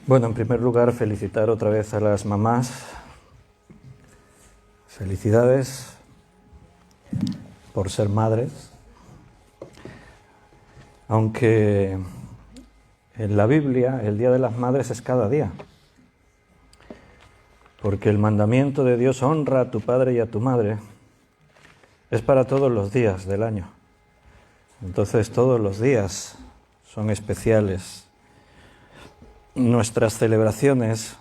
Bueno, en primer lugar, felicitar otra vez a las mamás. Felicidades por ser madres. Aunque en la Biblia el Día de las Madres es cada día. Porque el mandamiento de Dios, honra a tu padre y a tu madre, es para todos los días del año. Entonces todos los días son especiales. Nuestras celebraciones,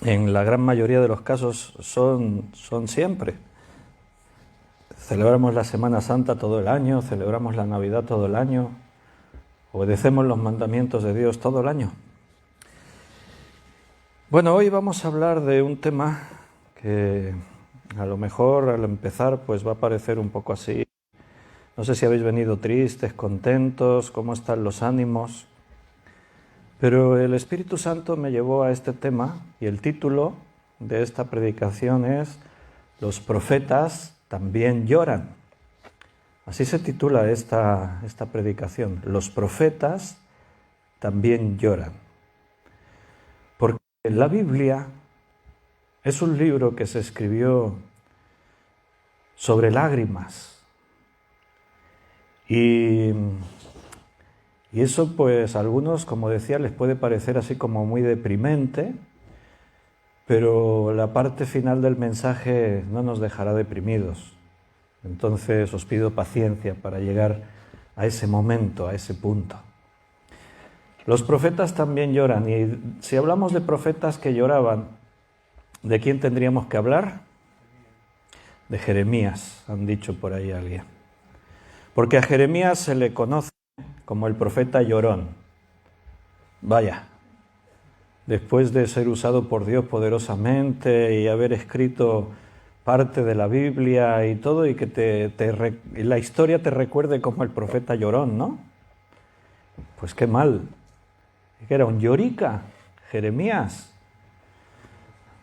en la gran mayoría de los casos, son siempre. Celebramos la Semana Santa todo el año, celebramos la Navidad todo el año, obedecemos los mandamientos de Dios todo el año. Bueno, hoy vamos a hablar de un tema que a lo mejor al empezar pues va a parecer un poco así. No sé si habéis venido tristes, contentos, cómo están los ánimos. Pero el Espíritu Santo me llevó a este tema y el título de esta predicación es Los profetas también lloran. Así se titula esta predicación, Los profetas también lloran. Porque la Biblia es un libro que se escribió sobre lágrimas. Y eso pues a algunos, como decía, les puede parecer así como muy deprimente, pero la parte final del mensaje no nos dejará deprimidos. Entonces os pido paciencia para llegar a ese momento, a ese punto. Los profetas también lloran, y si hablamos de profetas que lloraban, ¿de quién tendríamos que hablar? De Jeremías, han dicho por ahí alguien. Porque a Jeremías se le conoce como el profeta llorón. Vaya, después de ser usado por Dios poderosamente y haber escrito parte de la Biblia y todo, y que la historia te recuerde como el profeta llorón, ¿no? Pues qué mal. Que era un llorica, Jeremías.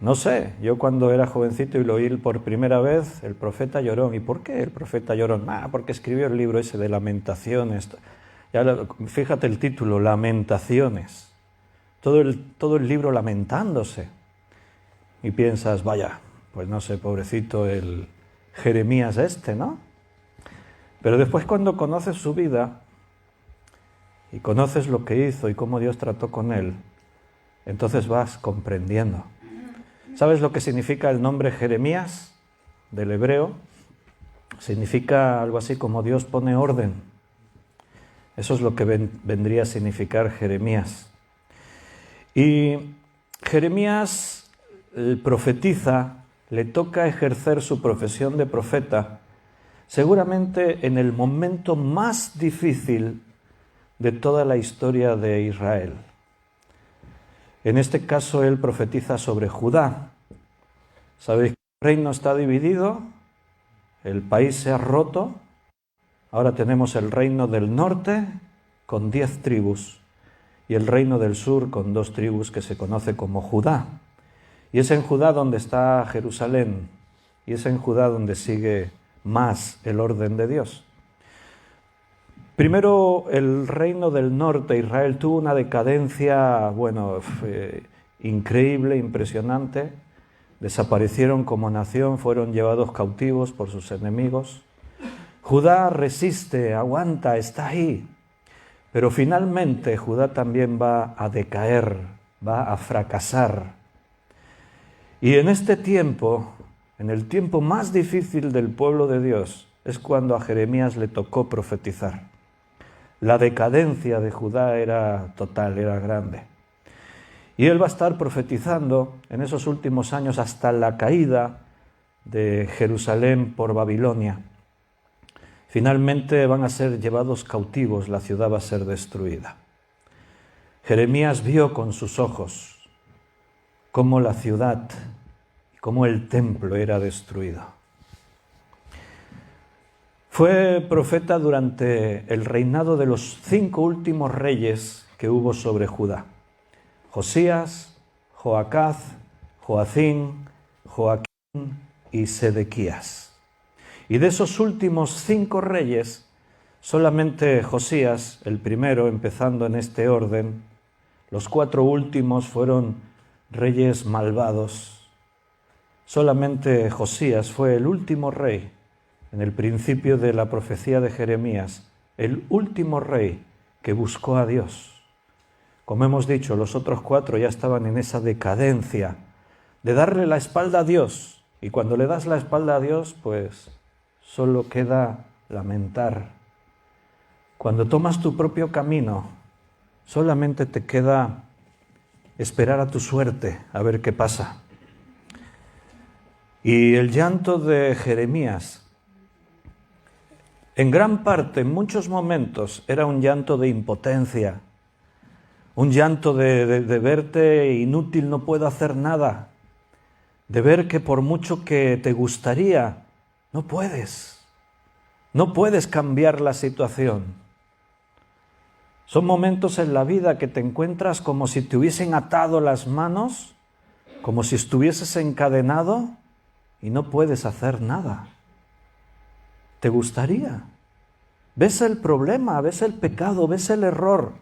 No sé, yo cuando era jovencito y lo oí por primera vez, el profeta llorón. ¿Y por qué el profeta llorón? Porque escribió el libro ese de Lamentaciones. Fíjate el título, Lamentaciones. Todo el libro lamentándose. Y piensas, vaya, pues no sé, pobrecito el Jeremías este, ¿no? Pero después cuando conoces su vida y conoces lo que hizo y cómo Dios trató con él, entonces vas comprendiendo. ¿Sabes lo que significa el nombre Jeremías del hebreo? Significa algo así como Dios pone orden. Eso es lo que vendría a significar Jeremías. Y Jeremías profetiza, le toca ejercer su profesión de profeta, seguramente en el momento más difícil de toda la historia de Israel. En este caso él profetiza sobre Judá. ¿Sabéis que el reino está dividido? El país se ha roto. Ahora tenemos el reino del norte con 10 tribus y el reino del sur con 2 tribus que se conoce como Judá. Y es en Judá donde está Jerusalén, y es en Judá donde sigue más el orden de Dios. Primero, el reino del norte, Israel, tuvo una decadencia, increíble, impresionante. Desaparecieron como nación, fueron llevados cautivos por sus enemigos. Judá resiste, aguanta, está ahí. Pero finalmente Judá también va a decaer, va a fracasar. Y en este tiempo, en el tiempo más difícil del pueblo de Dios, es cuando a Jeremías le tocó profetizar. La decadencia de Judá era total, era grande. Y él va a estar profetizando en esos últimos años hasta la caída de Jerusalén por Babilonia. Finalmente van a ser llevados cautivos, la ciudad va a ser destruida. Jeremías vio con sus ojos cómo la ciudad y cómo el templo era destruido. Fue profeta durante el reinado de los 5 últimos reyes que hubo sobre Judá: Josías, Joacaz, Joacín, Joaquín y Sedequías. Y de esos últimos 5 reyes, solamente Josías, el primero, empezando en este orden, Los 4 últimos fueron reyes malvados. Solamente Josías fue el último rey, en el principio de la profecía de Jeremías, el último rey que buscó a Dios. Como hemos dicho, los otros 4 ya estaban en esa decadencia de darle la espalda a Dios. Y cuando le das la espalda a Dios, pues solo queda lamentar. Cuando tomas tu propio camino, solamente te queda esperar a tu suerte, a ver qué pasa. Y el llanto de Jeremías, en gran parte, en muchos momentos, era un llanto de impotencia, un llanto de verte inútil, no puedo hacer nada, de ver que por mucho que te gustaría, no puedes cambiar la situación. Son momentos en la vida que te encuentras como si te hubiesen atado las manos, como si estuvieses encadenado y no puedes hacer nada. ¿Te gustaría? Ves el problema, ves el pecado, ves el error.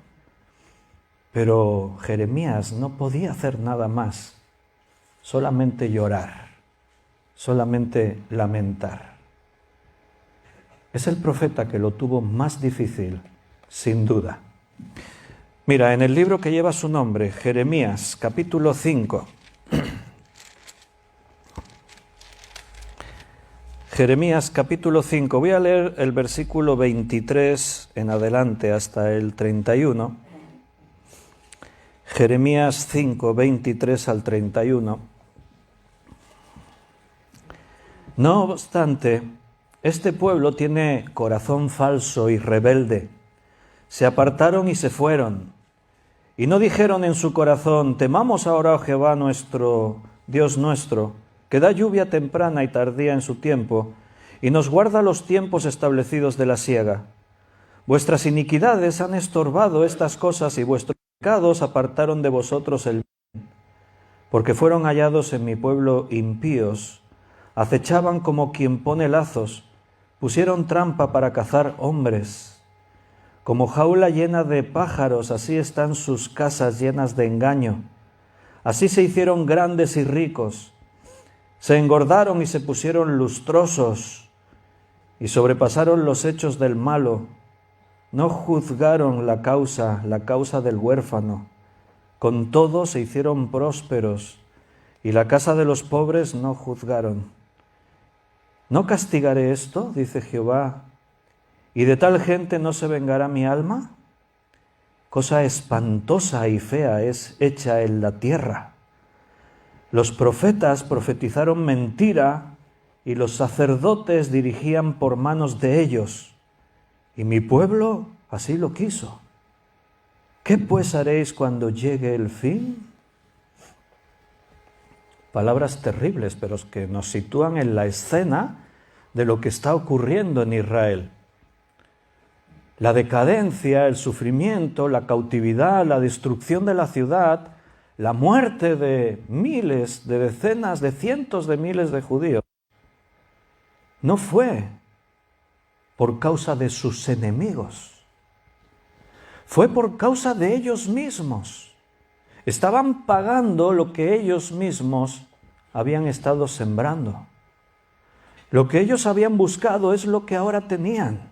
Pero Jeremías no podía hacer nada más, solamente llorar, solamente lamentar. Es el profeta que lo tuvo más difícil, sin duda. Mira, en el libro que lleva su nombre, Jeremías, capítulo 5. Jeremías, capítulo 5. Voy a leer el versículo 23 en adelante hasta el 31. Jeremías 5, 23 al 31. No obstante, este pueblo tiene corazón falso y rebelde. Se apartaron y se fueron, y no dijeron en su corazón: temamos ahora a Jehová nuestro, Dios nuestro, que da lluvia temprana y tardía en su tiempo, y nos guarda los tiempos establecidos de la siega. Vuestras iniquidades han estorbado estas cosas, y vuestros pecados apartaron de vosotros el bien. Porque fueron hallados en mi pueblo impíos, acechaban como quien pone lazos, pusieron trampa para cazar hombres. Como jaula llena de pájaros, así están sus casas llenas de engaño. Así se hicieron grandes y ricos, se engordaron y se pusieron lustrosos, y sobrepasaron los hechos del malo. No juzgaron la causa del huérfano. Con todo se hicieron prósperos, y la casa de los pobres no juzgaron. ¿No castigaré esto?, dice Jehová, ¿y de tal gente no se vengará mi alma? Cosa espantosa y fea es hecha en la tierra. Los profetas profetizaron mentira, y los sacerdotes dirigían por manos de ellos, y mi pueblo así lo quiso. ¿Qué pues haréis cuando llegue el fin? Palabras terribles, pero que nos sitúan en la escena de lo que está ocurriendo en Israel. La decadencia, el sufrimiento, la cautividad, la destrucción de la ciudad, la muerte de miles, de decenas, de cientos de miles de judíos, no fue por causa de sus enemigos, fue por causa de ellos mismos. Estaban pagando lo que ellos mismos habían estado sembrando. Lo que ellos habían buscado es lo que ahora tenían.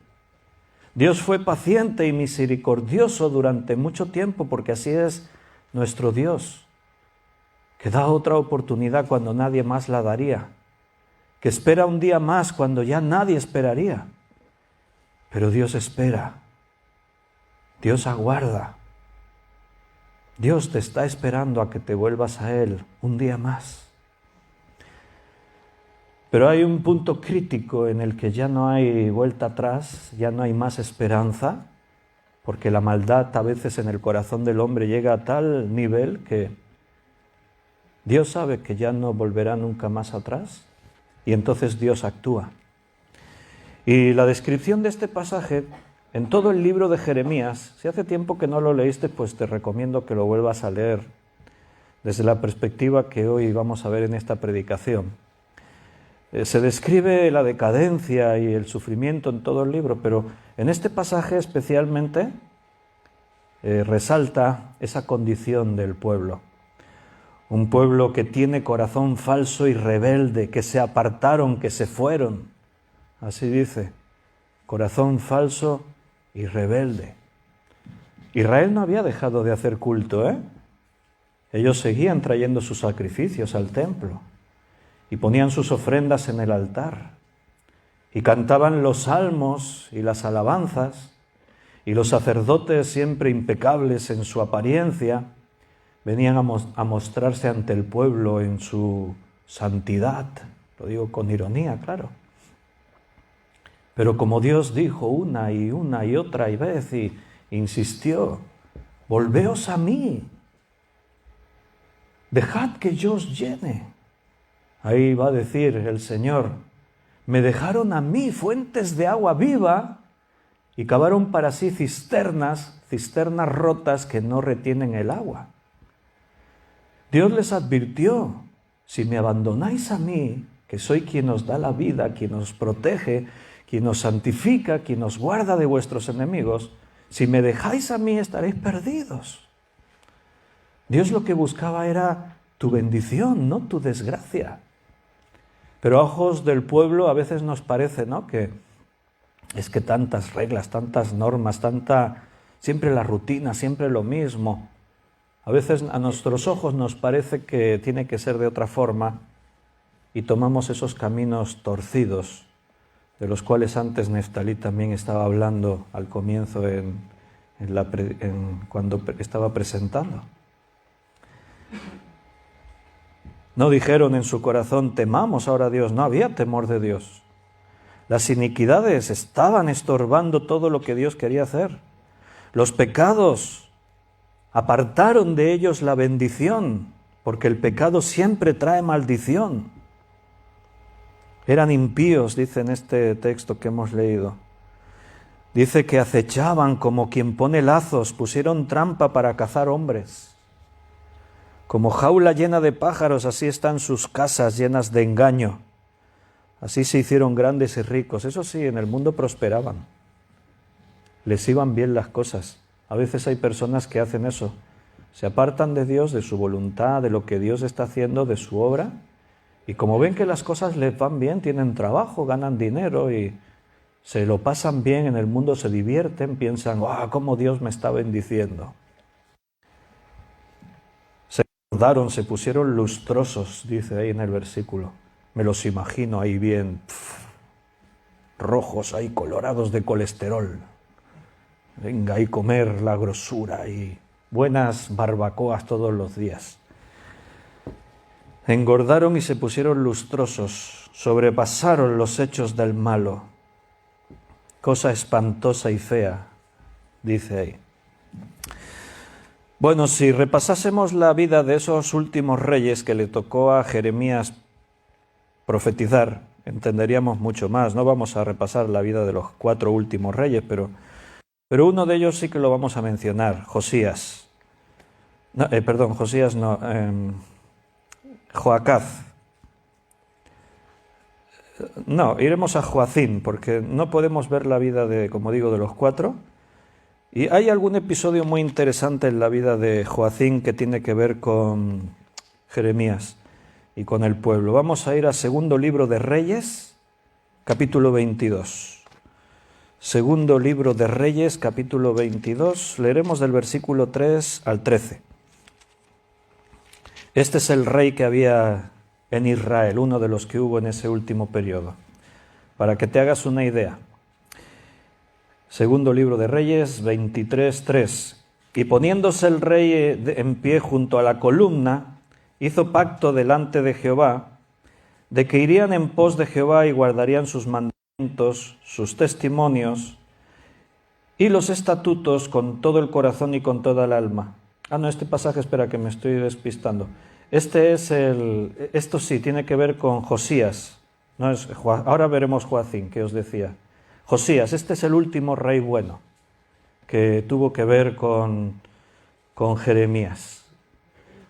Dios fue paciente y misericordioso durante mucho tiempo, porque así es nuestro Dios, que da otra oportunidad cuando nadie más la daría, que espera un día más cuando ya nadie esperaría. Pero Dios espera, Dios aguarda, Dios te está esperando a que te vuelvas a Él un día más. Pero hay un punto crítico en el que ya no hay vuelta atrás, ya no hay más esperanza, porque la maldad a veces en el corazón del hombre llega a tal nivel que Dios sabe que ya no volverá nunca más atrás, y entonces Dios actúa. Y la descripción de este pasaje en todo el libro de Jeremías, si hace tiempo que no lo leíste, pues te recomiendo que lo vuelvas a leer desde la perspectiva que hoy vamos a ver en esta predicación. Se describe la decadencia y el sufrimiento en todo el libro, pero en este pasaje especialmente resalta esa condición del pueblo. Un pueblo que tiene corazón falso y rebelde, que se apartaron, que se fueron. Así dice, corazón falso y rebelde. Israel no había dejado de hacer culto, ¿eh? Ellos seguían trayendo sus sacrificios al templo y ponían sus ofrendas en el altar y cantaban los salmos y las alabanzas, y los sacerdotes, siempre impecables en su apariencia, venían a mostrarse ante el pueblo en su santidad. Lo digo con ironía, claro. Pero como Dios dijo una y otra vez y insistió, volveos a mí, dejad que yo os llene. Ahí va a decir el Señor, me dejaron a mí fuentes de agua viva y cavaron para sí cisternas rotas que no retienen el agua. Dios les advirtió, si me abandonáis a mí, que soy quien os da la vida, quien os protege, quien os santifica, quien os guarda de vuestros enemigos, si me dejáis a mí estaréis perdidos. Dios lo que buscaba era tu bendición, no tu desgracia. Pero a ojos del pueblo a veces nos parece, ¿no?, que es que tantas reglas, tantas normas, siempre la rutina, siempre lo mismo. A veces a nuestros ojos nos parece que tiene que ser de otra forma y tomamos esos caminos torcidos, de los cuales antes Neftalí también estaba hablando al comienzo cuando estaba presentando. No dijeron en su corazón, temamos ahora a Dios. No había temor de Dios. Las iniquidades estaban estorbando todo lo que Dios quería hacer. Los pecados apartaron de ellos la bendición, porque el pecado siempre trae maldición. Eran impíos, dice en este texto que hemos leído. Dice que acechaban como quien pone lazos, pusieron trampa para cazar hombres. Como jaula llena de pájaros, así están sus casas llenas de engaño. Así se hicieron grandes y ricos. Eso sí, en el mundo prosperaban. Les iban bien las cosas. A veces hay personas que hacen eso. Se apartan de Dios, de su voluntad, de lo que Dios está haciendo, de su obra. Y como ven que las cosas les van bien, tienen trabajo, ganan dinero y se lo pasan bien en el mundo, se divierten, piensan, ¡ah, cómo Dios me está bendiciendo! Se pusieron lustrosos, dice ahí en el versículo. Me los imagino ahí bien, rojos ahí, colorados de colesterol. Venga ahí comer la grosura y buenas barbacoas todos los días. Engordaron y se pusieron lustrosos, sobrepasaron los hechos del malo. Cosa espantosa y fea, dice ahí. Bueno, si repasásemos la vida de esos últimos reyes que le tocó a Jeremías profetizar, entenderíamos mucho más. No vamos a repasar la vida de los 4 últimos reyes, pero uno de ellos sí que lo vamos a mencionar, Josías. Joacaz. No, iremos a Joacín, porque no podemos ver la vida de, como digo, de los 4. Y hay algún episodio muy interesante en la vida de Joacín que tiene que ver con Jeremías y con el pueblo. Vamos a ir a Segundo Libro de Reyes, capítulo 22. Segundo Libro de Reyes, capítulo 22. Leeremos del versículo 3 al 13. Este es el rey que había en Israel, uno de los que hubo en ese último periodo. Para que te hagas una idea. Segundo Libro de Reyes, 23:3. Y poniéndose el rey en pie junto a la columna, hizo pacto delante de Jehová, de que irían en pos de Jehová y guardarían sus mandamientos, sus testimonios y los estatutos con todo el corazón y con toda el alma. Este pasaje, espera que me estoy despistando. Esto sí, tiene que ver con Josías. Ahora veremos Joacín, que os decía. Josías, este es el último rey bueno que tuvo que ver con Jeremías.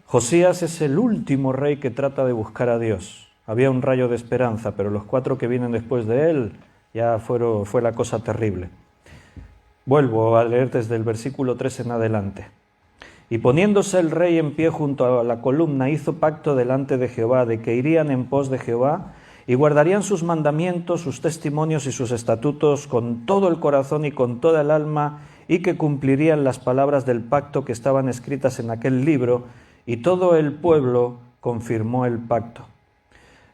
Josías es el último rey que trata de buscar a Dios. Había un rayo de esperanza, pero los 4 que vienen después de él ya fue la cosa terrible. Vuelvo a leer desde el versículo 3 en adelante. Y poniéndose el rey en pie junto a la columna, hizo pacto delante de Jehová, de que irían en pos de Jehová, y guardarían sus mandamientos, sus testimonios y sus estatutos con todo el corazón y con toda el alma, y que cumplirían las palabras del pacto que estaban escritas en aquel libro, y todo el pueblo confirmó el pacto.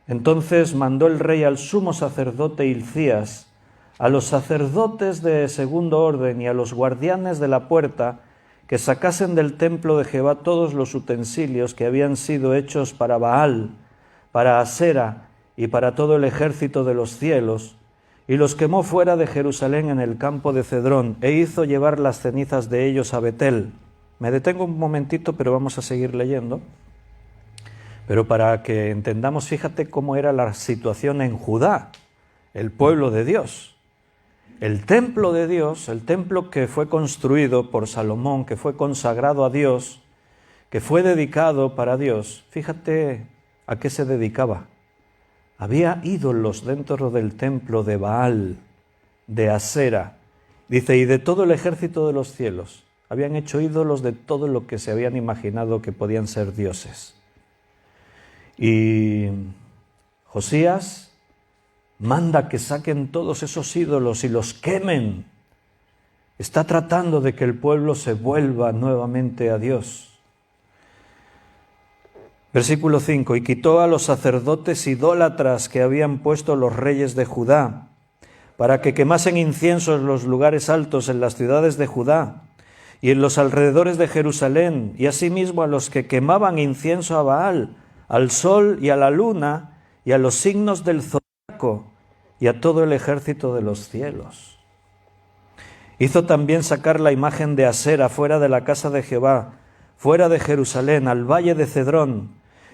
Entonces mandó el rey al sumo sacerdote Hilcías, a los sacerdotes de segundo orden y a los guardianes de la puerta, que sacasen del templo de Jehová todos los utensilios que habían sido hechos para Baal, para Asera y para todo el ejército de los cielos, y los quemó fuera de Jerusalén en el campo de Cedrón, e hizo llevar las cenizas de ellos a Betel. Me detengo un momentito, pero vamos a seguir leyendo. Pero para que entendamos, fíjate cómo era la situación en Judá, el pueblo de Dios. El templo de Dios, el templo que fue construido por Salomón, que fue consagrado a Dios, que fue dedicado para Dios, fíjate a qué se dedicaba. Había ídolos dentro del templo de Baal, de Asera, dice, y de todo el ejército de los cielos. Habían hecho ídolos de todo lo que se habían imaginado que podían ser dioses. Y Josías manda que saquen todos esos ídolos y los quemen. Está tratando de que el pueblo se vuelva nuevamente a Dios. Versículo 5. Y quitó a los sacerdotes idólatras que habían puesto los reyes de Judá, para que quemasen incienso en los lugares altos en las ciudades de Judá y en los alrededores de Jerusalén, y asimismo a los que quemaban incienso a Baal, al sol y a la luna, y a los signos del zodiaco, y a todo el ejército de los cielos. Hizo también sacar la imagen de Asera fuera de la casa de Jehová, fuera de Jerusalén, al valle de Cedrón,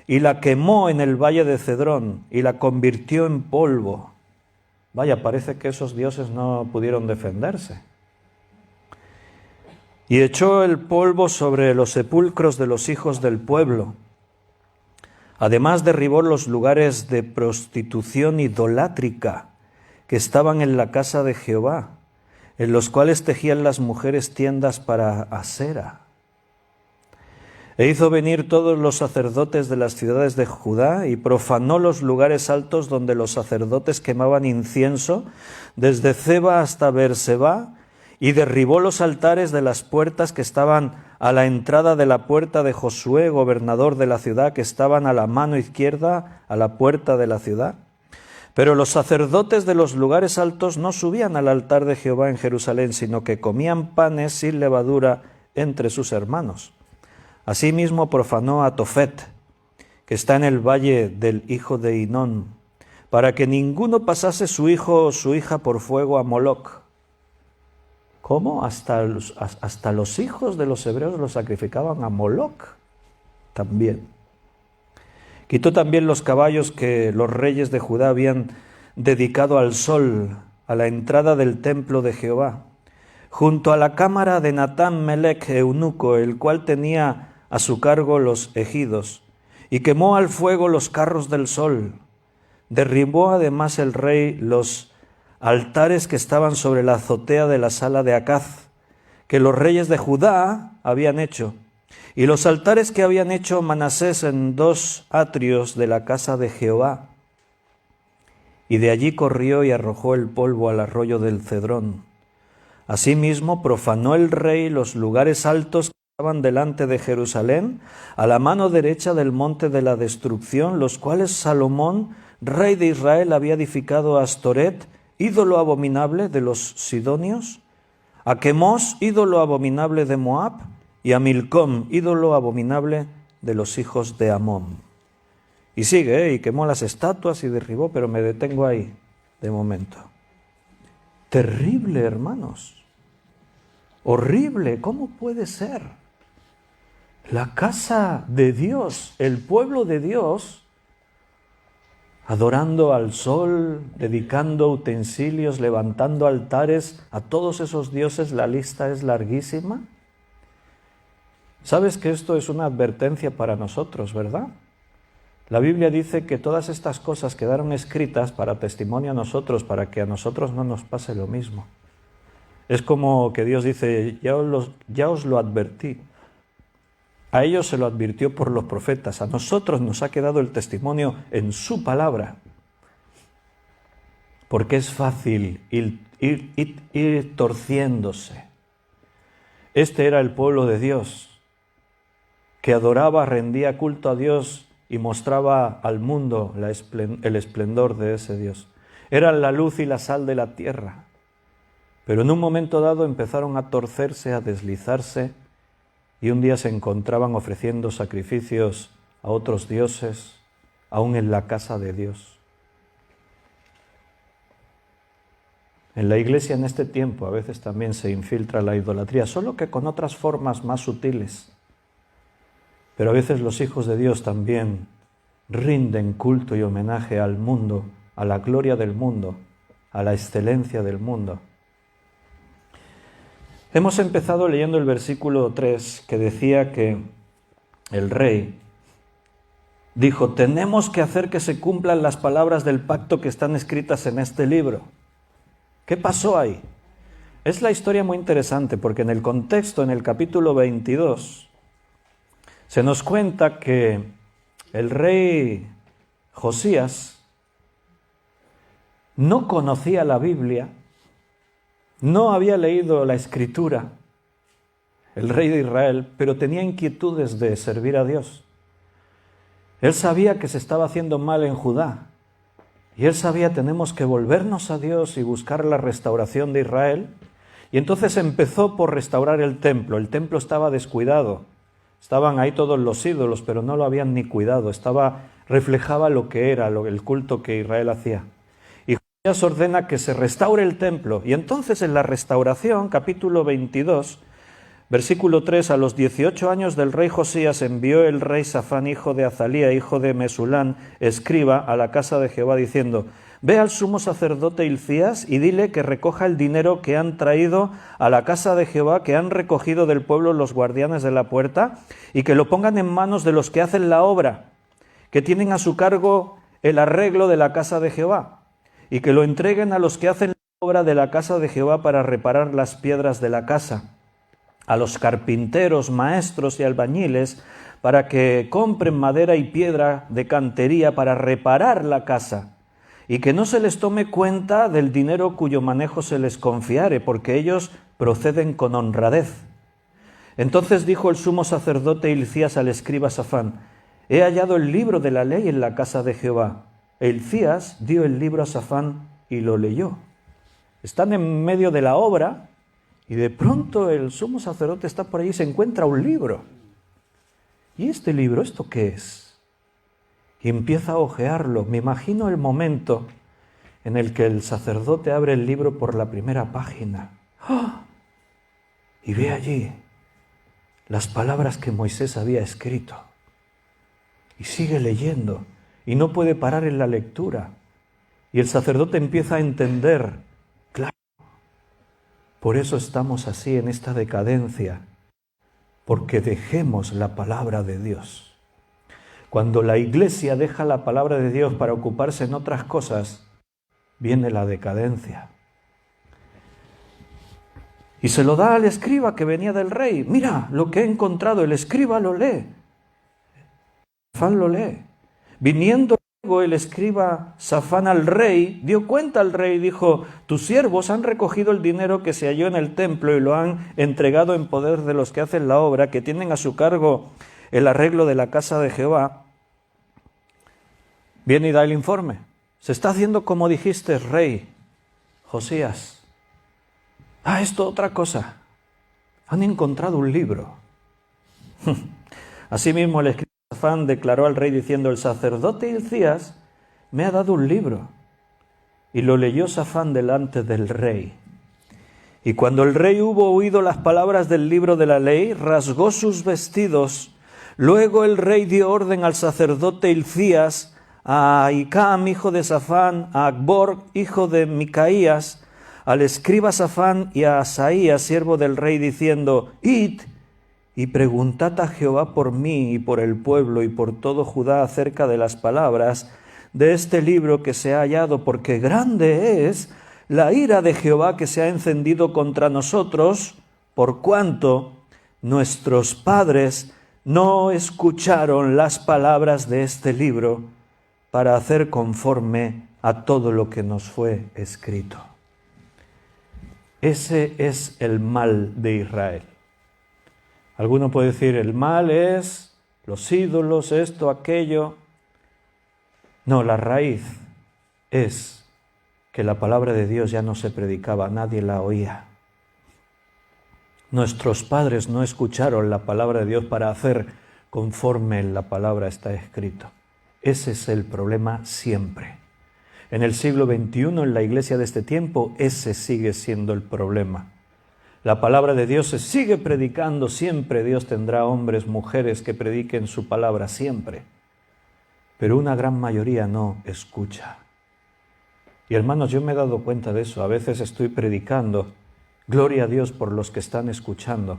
y la quemó en el valle de Cedrón, y la convirtió en polvo. Vaya, parece que esos dioses no pudieron defenderse. Y echó el polvo sobre los sepulcros de los hijos del pueblo. Además derribó los lugares de prostitución idolátrica que estaban en la casa de Jehová, en los cuales tejían las mujeres tiendas para Asera. E hizo venir todos los sacerdotes de las ciudades de Judá y profanó los lugares altos donde los sacerdotes quemaban incienso, desde Ceba hasta Beerseba, y derribó los altares de las puertas que estaban a la entrada de la puerta de Josué, gobernador de la ciudad, que estaban a la mano izquierda a la puerta de la ciudad. Pero los sacerdotes de los lugares altos no subían al altar de Jehová en Jerusalén, sino que comían panes sin levadura entre sus hermanos. Asimismo profanó a Tofet, que está en el valle del hijo de Hinón, para que ninguno pasase su hijo o su hija por fuego a Moloc. ¿Cómo? Hasta los hijos de los hebreos los sacrificaban a Moloc también. Quitó también los caballos que los reyes de Judá habían dedicado al sol, a la entrada del templo de Jehová, junto a la cámara de Natán Melech, eunuco, el cual tenía a su cargo los ejidos, y quemó al fuego los carros del sol. Derribó además el rey los altares que estaban sobre la azotea de la sala de Acaz, que los reyes de Judá habían hecho, y los altares que habían hecho Manasés en 2 atrios de la casa de Jehová. Y de allí corrió y arrojó el polvo al arroyo del Cedrón. Asimismo profanó el rey los lugares altos que estaban delante de Jerusalén, a la mano derecha del monte de la destrucción, los cuales Salomón, rey de Israel, había edificado a Astoret, ídolo abominable de los sidonios, a Quemos, ídolo abominable de Moab, y a Milcom, ídolo abominable de los hijos de Amón. Y sigue, y quemó las estatuas y derribó, pero me detengo ahí de momento. Terrible, hermanos. Horrible, ¿cómo puede ser? La casa de Dios, el pueblo de Dios, adorando al sol, dedicando utensilios, levantando altares a todos esos dioses, la lista es larguísima. ¿Sabes que esto es una advertencia para nosotros, verdad? La Biblia dice que todas estas cosas quedaron escritas para testimonio a nosotros, para que a nosotros no nos pase lo mismo. Es como que Dios dice, ya os lo advertí. A ellos se lo advirtió por los profetas, a nosotros nos ha quedado el testimonio en su palabra. Porque es fácil ir torciéndose. Este era el pueblo de Dios, que adoraba, rendía culto a Dios y mostraba al mundo el esplendor de ese Dios. Eran la luz y la sal de la tierra. Pero en un momento dado empezaron a torcerse, a deslizarse, y un día se encontraban ofreciendo sacrificios a otros dioses, aún en la casa de Dios. En la iglesia en este tiempo a veces también se infiltra la idolatría, solo que con otras formas más sutiles. Pero a veces los hijos de Dios también rinden culto y homenaje al mundo, a la gloria del mundo, a la excelencia del mundo. Hemos empezado leyendo el versículo 3 que decía que el rey dijo, tenemos que hacer que se cumplan las palabras del pacto que están escritas en este libro. ¿Qué pasó ahí? Es la historia muy interesante porque en el contexto, en el capítulo 22, se nos cuenta que el rey Josías no conocía la Biblia, no había leído la Escritura, el rey de Israel, pero tenía inquietudes de servir a Dios. Él sabía que se estaba haciendo mal en Judá, y él sabía, tenemos que volvernos a Dios y buscar la restauración de Israel, y entonces empezó por restaurar el templo. El templo estaba descuidado, estaban ahí todos los ídolos, pero no lo habían ni cuidado, reflejaba lo que era el culto que Israel hacía. Y Josías ordena que se restaure el templo, y entonces en la restauración, capítulo 22, versículo 3, a los 18 años del rey Josías envió el rey Safán, hijo de Azalía, hijo de Mesulán, escriba, a la casa de Jehová, diciendo, ve al sumo sacerdote Hilcías y dile que recoja el dinero que han traído a la casa de Jehová, que han recogido del pueblo los guardianes de la puerta, y que lo pongan en manos de los que hacen la obra, que tienen a su cargo el arreglo de la casa de Jehová, y que lo entreguen a los que hacen la obra de la casa de Jehová para reparar las piedras de la casa, a los carpinteros, maestros y albañiles, para que compren madera y piedra de cantería para reparar la casa, y que no se les tome cuenta del dinero cuyo manejo se les confiare, porque ellos proceden con honradez. Entonces dijo el sumo sacerdote Hilcías al escriba Safán, he hallado el libro de la ley en la casa de Jehová. E Hilcías dio el libro a Safán y lo leyó. Están en medio de la obra, y de pronto el sumo sacerdote está por allí y se encuentra un libro. ¿Y este libro, esto qué es? Y empieza a hojearlo. Me imagino el momento en el que el sacerdote abre el libro por la primera página. ¡Oh! Y ve allí las palabras que Moisés había escrito. Y sigue leyendo y no puede parar en la lectura. Y el sacerdote empieza a entender, claro, por eso estamos así en esta decadencia, porque dejemos la palabra de Dios. Cuando la iglesia deja la palabra de Dios para ocuparse en otras cosas, viene la decadencia. Y se lo da al escriba que venía del rey. Mira lo que he encontrado, el escriba lo lee. Safán lo lee. Viniendo luego el escriba Safán al rey, dio cuenta al rey y dijo, tus siervos han recogido el dinero que se halló en el templo y lo han entregado en poder de los que hacen la obra, que tienen a su cargo el arreglo de la casa de Jehová. Viene y da el informe. Se está haciendo como dijiste, rey Josías. Esto otra cosa. Han encontrado un libro. Asimismo el escriba Safán declaró al rey diciendo, el sacerdote Hilcías me ha dado un libro. Y lo leyó Safán delante del rey. Y cuando el rey hubo oído las palabras del libro de la ley, rasgó sus vestidos. Luego el rey dio orden al sacerdote Hilcías, a Ahicam, hijo de Safán, a Acbor, hijo de Micaías, al escriba Safán y a Asaías, siervo del rey, diciendo, id y preguntad a Jehová por mí y por el pueblo y por todo Judá acerca de las palabras de este libro que se ha hallado, porque grande es la ira de Jehová que se ha encendido contra nosotros, por cuanto nuestros padres no escucharon las palabras de este libro para hacer conforme a todo lo que nos fue escrito. Ese es el mal de Israel. Alguno puede decir, el mal es los ídolos, esto, aquello. No, la raíz es que la palabra de Dios ya no se predicaba, nadie la oía. Nuestros padres no escucharon la palabra de Dios para hacer conforme la palabra está escrito. Ese es el problema siempre. En el siglo XXI, en la iglesia de este tiempo, ese sigue siendo el problema. La palabra de Dios se sigue predicando siempre. Dios tendrá hombres, mujeres que prediquen su palabra siempre. Pero una gran mayoría no escucha. Y hermanos, yo me he dado cuenta de eso. A veces estoy predicando, gloria a Dios por los que están escuchando.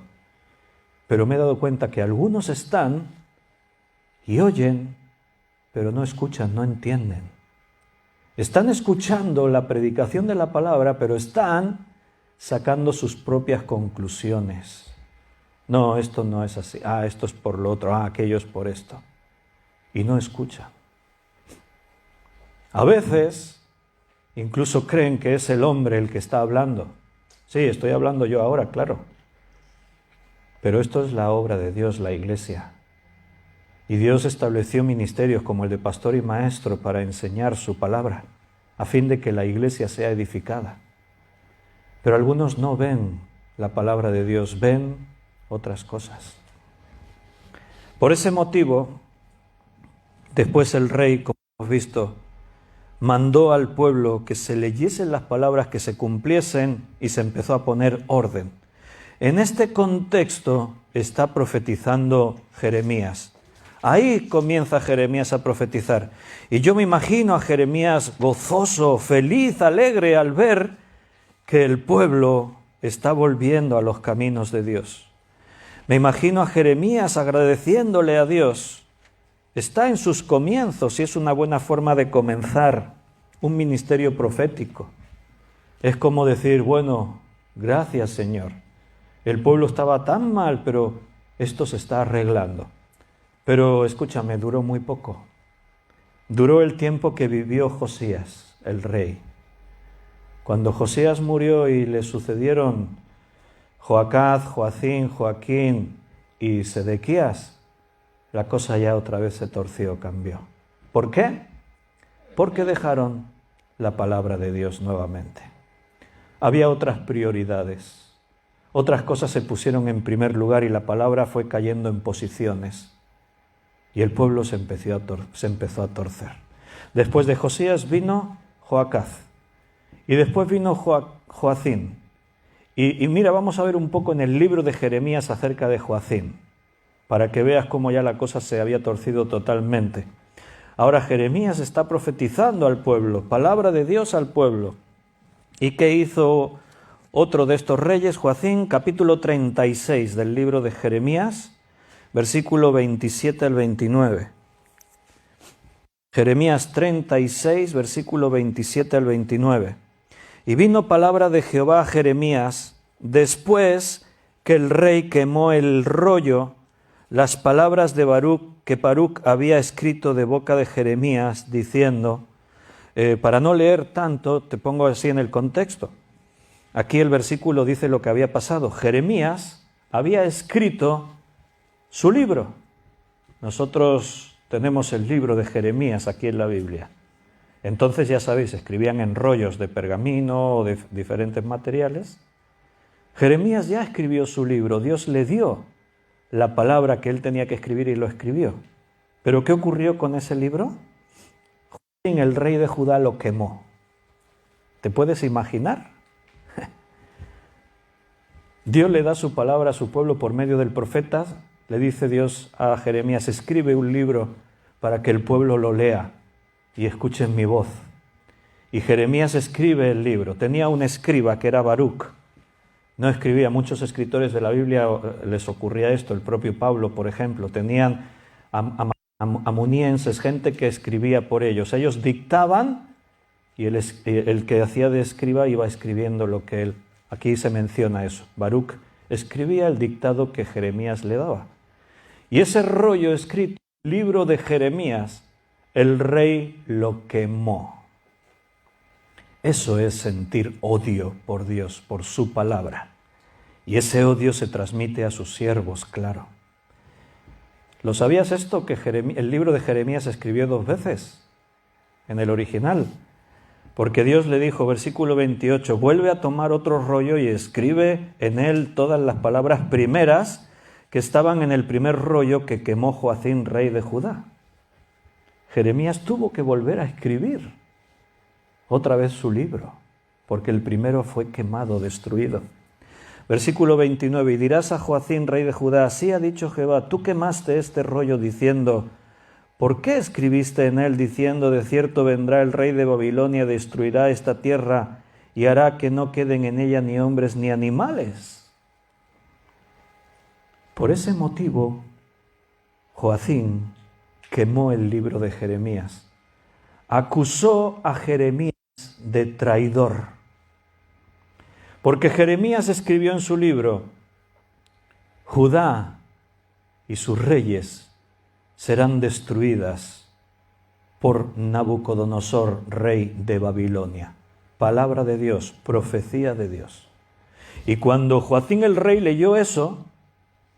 Pero me he dado cuenta que algunos están y oyen, pero no escuchan, no entienden. Están escuchando la predicación de la palabra, pero están sacando sus propias conclusiones. No, esto no es así. Esto es por lo otro. Aquello es por esto. Y no escuchan. A veces incluso creen que es el hombre el que está hablando. Sí, estoy hablando yo ahora, claro. Pero esto es la obra de Dios, la iglesia. Y Dios estableció ministerios como el de pastor y maestro para enseñar su palabra, a fin de que la iglesia sea edificada. Pero algunos no ven la palabra de Dios, ven otras cosas. Por ese motivo, después el rey, como hemos visto, mandó al pueblo que se leyesen las palabras, que se cumpliesen, y se empezó a poner orden. En este contexto está profetizando Jeremías. Ahí comienza Jeremías a profetizar. Y yo me imagino a Jeremías gozoso, feliz, alegre al ver que el pueblo está volviendo a los caminos de Dios. Me imagino a Jeremías agradeciéndole a Dios. Está en sus comienzos y es una buena forma de comenzar un ministerio profético. Es como decir, bueno, gracias Señor. El pueblo estaba tan mal, pero esto se está arreglando. Pero escúchame, duró muy poco. Duró el tiempo que vivió Josías, el rey. Cuando Josías murió y le sucedieron Joacaz, Joacín, Joaquín y Sedequías, la cosa ya otra vez se torció, cambió. ¿Por qué? Porque dejaron la palabra de Dios nuevamente. Había otras prioridades. Otras cosas se pusieron en primer lugar y la palabra fue cayendo en posiciones. Y el pueblo se empezó a torcer. Después de Josías vino Joacaz. Y después vino Joacín. Y mira, vamos a ver un poco en el libro de Jeremías acerca de Joacín, para que veas cómo ya la cosa se había torcido totalmente. Ahora Jeremías está profetizando al pueblo, palabra de Dios al pueblo. ¿Y qué hizo otro de estos reyes, Joacín? Capítulo 36 del libro de Jeremías, versículo 27 al 29. Jeremías 36, versículo 27 al 29. Y vino palabra de Jehová a Jeremías después que el rey quemó el rollo, las palabras de Baruc, que Baruc había escrito de boca de Jeremías, diciendo, para no leer tanto, te pongo así en el contexto. Aquí el versículo dice lo que había pasado. Jeremías había escrito su libro. Nosotros tenemos el libro de Jeremías aquí en la Biblia. Entonces, ya sabéis, escribían en rollos de pergamino o de diferentes materiales. Jeremías ya escribió su libro, Dios le dio la palabra que él tenía que escribir y lo escribió. ¿Pero qué ocurrió con ese libro? Joacín, el rey de Judá, lo quemó. ¿Te puedes imaginar? Dios le da su palabra a su pueblo por medio del profeta. Le dice Dios a Jeremías, escribe un libro para que el pueblo lo lea y escuchen mi voz. Y Jeremías escribe el libro. Tenía un escriba que era Baruc. No escribía. Muchos escritores de la Biblia les ocurría esto. El propio Pablo, por ejemplo, tenían amanuenses, gente que escribía por ellos. Ellos dictaban y el que hacía de escriba iba escribiendo lo que él... Aquí se menciona eso. Baruc escribía el dictado que Jeremías le daba. Y ese rollo escrito, libro de Jeremías, el rey lo quemó. Eso es sentir odio por Dios, por su palabra. Y ese odio se transmite a sus siervos, claro. ¿Lo sabías esto? Que el libro de Jeremías se escribió 2 veces en el original. Porque Dios le dijo, versículo 28, vuelve a tomar otro rollo y escribe en él todas las palabras primeras que estaban en el primer rollo que quemó Joacín, rey de Judá. Jeremías tuvo que volver a escribir otra vez su libro, porque el primero fue quemado, destruido. Versículo 29, y dirás a Joacín, rey de Judá, así ha dicho Jehová, tú quemaste este rollo diciendo, ¿por qué escribiste en él diciendo, de cierto vendrá el rey de Babilonia, destruirá esta tierra y hará que no queden en ella ni hombres ni animales? Por ese motivo, Joacín quemó el libro de Jeremías. Acusó a Jeremías de traidor. Porque Jeremías escribió en su libro, Judá y sus reyes serán destruidas por Nabucodonosor, rey de Babilonia. Palabra de Dios, profecía de Dios. Y cuando Joacín el rey leyó eso,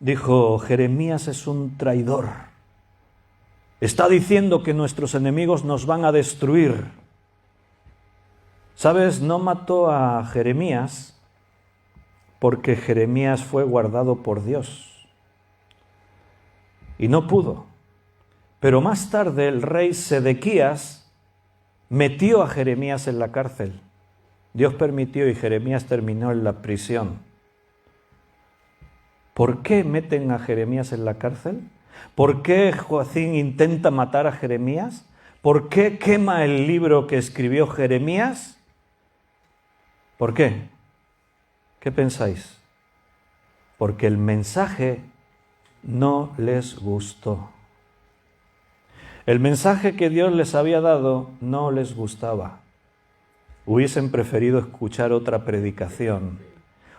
dijo, Jeremías es un traidor. Está diciendo que nuestros enemigos nos van a destruir. ¿Sabes? No mató a Jeremías porque Jeremías fue guardado por Dios. Y no pudo. Pero más tarde el rey Sedequías metió a Jeremías en la cárcel. Dios permitió y Jeremías terminó en la prisión. ¿Por qué meten a Jeremías en la cárcel? ¿Por qué Joacín intenta matar a Jeremías? ¿Por qué quema el libro que escribió Jeremías? ¿Por qué? ¿Qué pensáis? Porque el mensaje no les gustó. El mensaje que Dios les había dado no les gustaba. Hubiesen preferido escuchar otra predicación.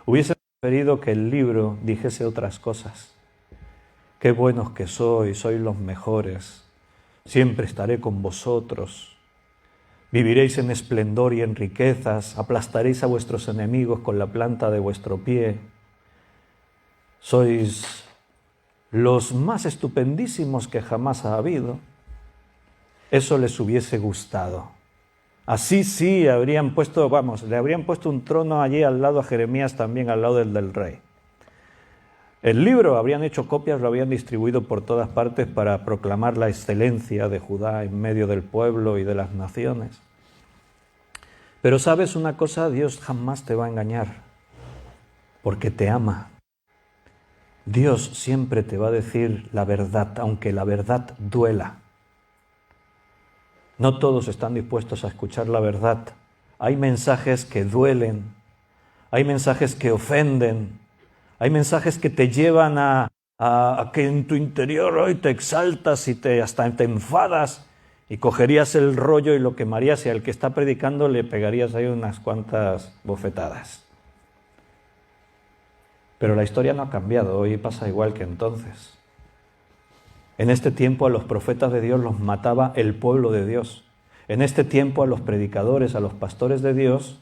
Hubiesen preferido que el libro dijese otras cosas. Qué buenos que sois los mejores. Siempre estaré con vosotros. Viviréis en esplendor y en riquezas. Aplastaréis a vuestros enemigos con la planta de vuestro pie. Sois los más estupendísimos que jamás ha habido. Eso les hubiese gustado. Así sí, le habrían puesto un trono allí al lado a Jeremías, también al lado del rey. El libro, habrían hecho copias, lo habían distribuido por todas partes para proclamar la excelencia de Judá en medio del pueblo y de las naciones. Pero ¿sabes una cosa? Dios jamás te va a engañar, porque te ama. Dios siempre te va a decir la verdad, aunque la verdad duela. No todos están dispuestos a escuchar la verdad. Hay mensajes que duelen, hay mensajes que ofenden, hay mensajes que te llevan a que en tu interior hoy te exaltas y hasta te enfadas y cogerías el rollo y lo quemarías y al que está predicando le pegarías ahí unas cuantas bofetadas. Pero la historia no ha cambiado, hoy pasa igual que entonces. En este tiempo a los profetas de Dios los mataba el pueblo de Dios. En este tiempo a los predicadores, a los pastores de Dios,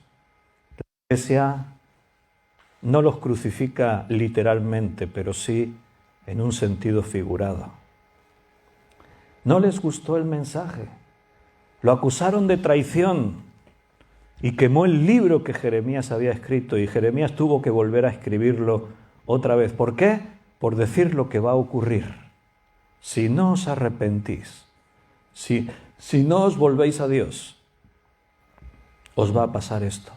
la Iglesia no los crucifica literalmente, pero sí en un sentido figurado. No les gustó el mensaje. Lo acusaron de traición y quemó el libro que Jeremías había escrito y Jeremías tuvo que volver a escribirlo otra vez. ¿Por qué? Por decir lo que va a ocurrir. Si no os arrepentís, si no os volvéis a Dios, os va a pasar esto.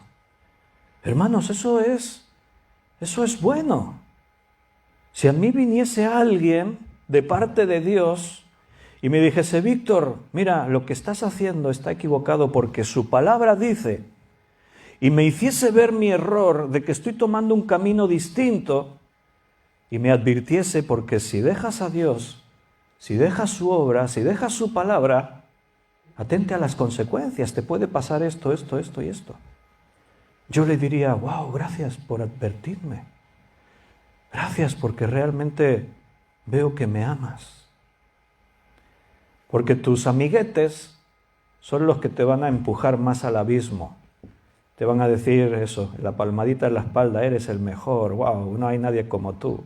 Hermanos, eso es bueno. Si a mí viniese alguien de parte de Dios y me dijese, Víctor, mira, lo que estás haciendo está equivocado porque su palabra dice, y me hiciese ver mi error de que estoy tomando un camino distinto, y me advirtiese, porque si dejas a Dios, si dejas su obra, si dejas su palabra, atente a las consecuencias, te puede pasar esto, esto, esto y esto. Yo le diría, wow, gracias por advertirme. Gracias porque realmente veo que me amas. Porque tus amiguetes son los que te van a empujar más al abismo. Te van a decir eso, la palmadita en la espalda, eres el mejor, wow, no hay nadie como tú.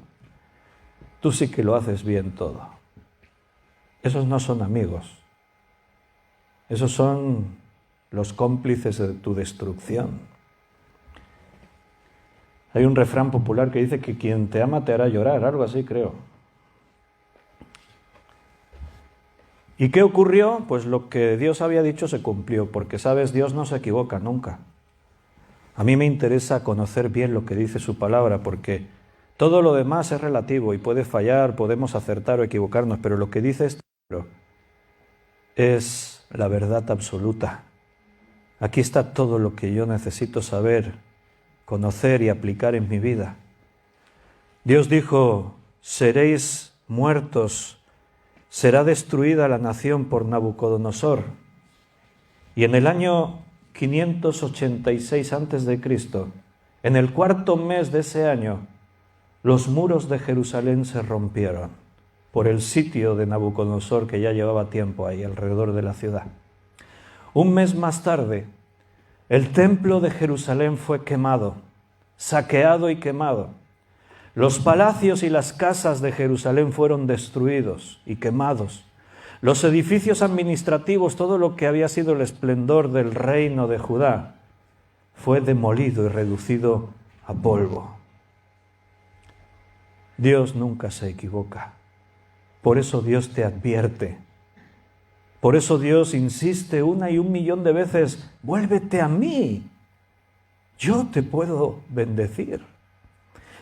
Tú sí que lo haces bien todo. Esos no son amigos. Esos son los cómplices de tu destrucción. Hay un refrán popular que dice que quien te ama te hará llorar, algo así creo. ¿Y qué ocurrió? Pues lo que Dios había dicho se cumplió, porque sabes, Dios no se equivoca nunca. A mí me interesa conocer bien lo que dice su palabra, porque todo lo demás es relativo y puede fallar, podemos acertar o equivocarnos, pero lo que dice este libro es la verdad absoluta. Aquí está todo lo que yo necesito saber, conocer y aplicar en mi vida. Dios dijo, seréis muertos, será destruida la nación por Nabucodonosor. Y en el año 586 a.C., en el 4.º mes de ese año, los muros de Jerusalén se rompieron por el sitio de Nabucodonosor que ya llevaba tiempo ahí alrededor de la ciudad. Un mes más tarde, el templo de Jerusalén fue quemado, saqueado y quemado. Los palacios y las casas de Jerusalén fueron destruidos y quemados. Los edificios administrativos, todo lo que había sido el esplendor del reino de Judá, fue demolido y reducido a polvo. Dios nunca se equivoca. Por eso Dios te advierte. Por eso Dios insiste 1 y 1.000.000 de veces, vuélvete a mí. Yo te puedo bendecir.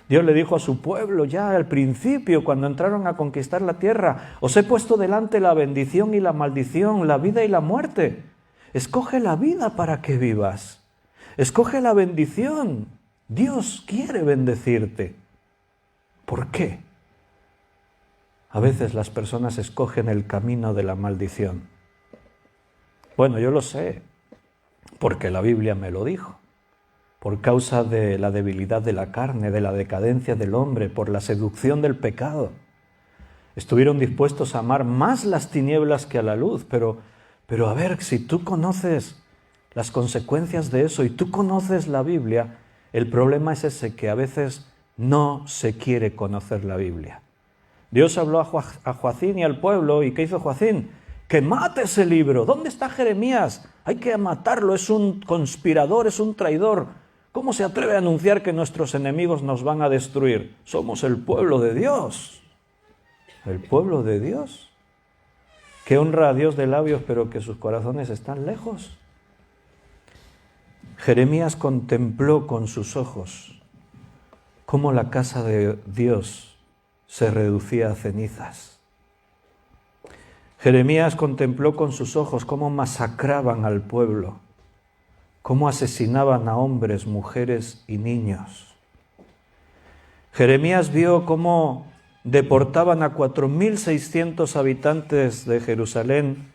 Dios le dijo a su pueblo ya al principio, cuando entraron a conquistar la tierra, os he puesto delante la bendición y la maldición, la vida y la muerte. Escoge la vida para que vivas. Escoge la bendición. Dios quiere bendecirte. ¿Por qué? A veces las personas escogen el camino de la maldición. Bueno, yo lo sé, porque la Biblia me lo dijo. Por causa de la debilidad de la carne, de la decadencia del hombre, por la seducción del pecado. Estuvieron dispuestos a amar más las tinieblas que a la luz, pero a ver, si tú conoces las consecuencias de eso y tú conoces la Biblia, el problema es ese, que a veces no se quiere conocer la Biblia. Dios habló a Joacín y al pueblo, ¿y qué hizo Joacín? ¡Que mate ese libro! ¿Dónde está Jeremías? Hay que matarlo, es un conspirador, es un traidor. ¿Cómo se atreve a anunciar que nuestros enemigos nos van a destruir? Somos el pueblo de Dios. ¿El pueblo de Dios? Que honra a Dios de labios, pero que sus corazones están lejos. Jeremías contempló con sus ojos cómo la casa de Dios se reducía a cenizas. Jeremías contempló con sus ojos cómo masacraban al pueblo, cómo asesinaban a hombres, mujeres y niños. Jeremías vio cómo deportaban a 4.600 habitantes de Jerusalén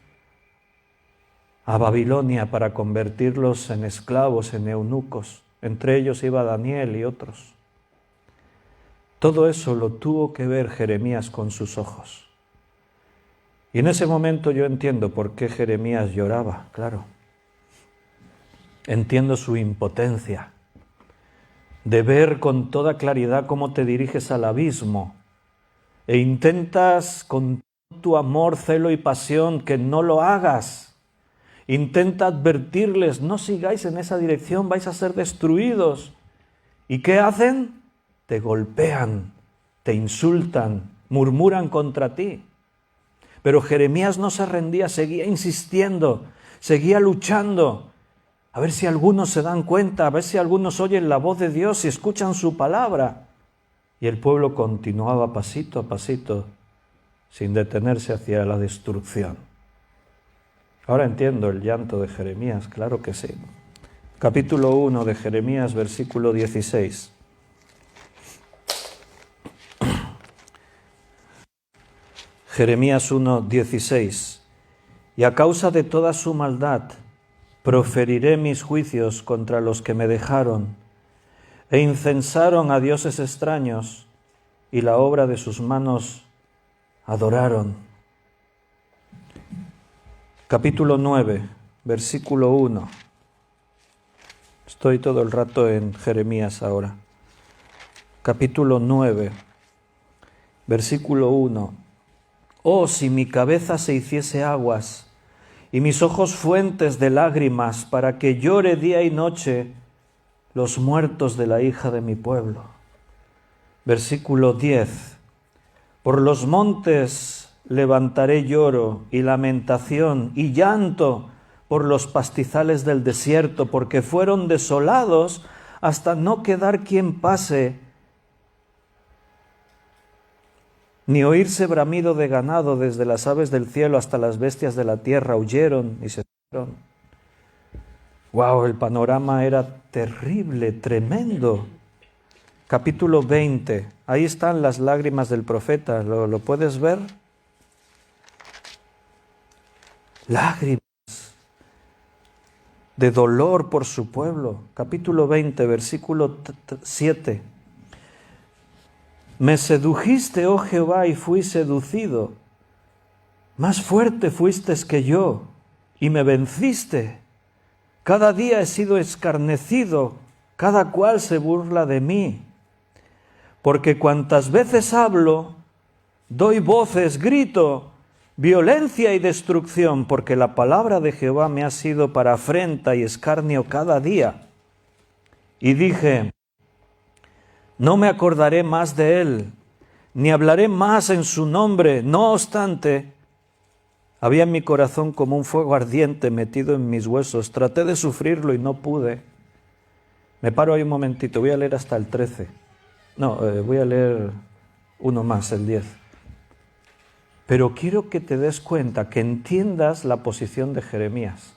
a Babilonia para convertirlos en esclavos, en eunucos. Entre ellos iba Daniel y otros. Todo eso lo tuvo que ver Jeremías con sus ojos. Y en ese momento yo entiendo por qué Jeremías lloraba, claro. Entiendo su impotencia de ver con toda claridad cómo te diriges al abismo e intentas con tu amor, celo y pasión que no lo hagas. Intenta advertirles, no sigáis en esa dirección, vais a ser destruidos. ¿Y qué hacen? Te golpean, te insultan, murmuran contra ti. Pero Jeremías no se rendía, seguía insistiendo, seguía luchando. A ver si algunos se dan cuenta, a ver si algunos oyen la voz de Dios y escuchan su palabra. Y el pueblo continuaba pasito a pasito, sin detenerse hacia la destrucción. Ahora entiendo el llanto de Jeremías, claro que sí. Capítulo 1 de Jeremías, versículo 16. Jeremías 1, 16. y a causa de toda su maldad proferiré mis juicios contra los que me dejaron e incensaron a dioses extraños y la obra de sus manos adoraron. Capítulo 9, versículo 1. Estoy todo el rato en Jeremías ahora. Capítulo 9, versículo 1. Oh, si mi cabeza se hiciese aguas y mis ojos fuentes de lágrimas, para que llore día y noche los muertos de la hija de mi pueblo. Versículo 10. Por los montes levantaré lloro y lamentación y llanto por los pastizales del desierto, porque fueron desolados hasta no quedar quien pase, ni oírse bramido de ganado. Desde las aves del cielo hasta las bestias de la tierra huyeron y se fueron. ¡Wow! El panorama era terrible, tremendo. Capítulo 20. Ahí están las lágrimas del profeta. ¿Lo puedes ver? Lágrimas de dolor por su pueblo. Capítulo 20, versículo 7. Me sedujiste, oh Jehová, y fui seducido. Más fuerte fuiste que yo, y me venciste. Cada día he sido escarnecido, cada cual se burla de mí. Porque cuantas veces hablo, doy voces, grito, violencia y destrucción, porque la palabra de Jehová me ha sido para afrenta y escarnio cada día. Y dije, no me acordaré más de él, ni hablaré más en su nombre. No obstante, había en mi corazón como un fuego ardiente metido en mis huesos. Traté de sufrirlo y no pude. Me paro ahí un momentito, voy a leer hasta el 13. Voy a leer uno más, el 10. Pero quiero que te des cuenta, que entiendas la posición de Jeremías.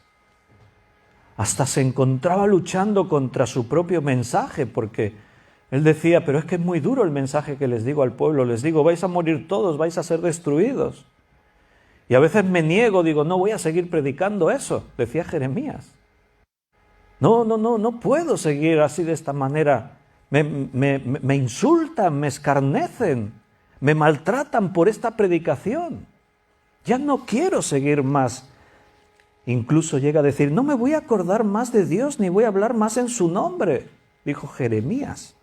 Hasta se encontraba luchando contra su propio mensaje, porque él decía, pero es que es muy duro el mensaje que les digo al pueblo. Les digo, vais a morir todos, vais a ser destruidos. Y a veces me niego, digo, no voy a seguir predicando eso, decía Jeremías. No puedo seguir así de esta manera. Me insultan, me escarnecen, me maltratan por esta predicación. Ya no quiero seguir más. Incluso llega a decir, no me voy a acordar más de Dios, ni voy a hablar más en su nombre, dijo Jeremías.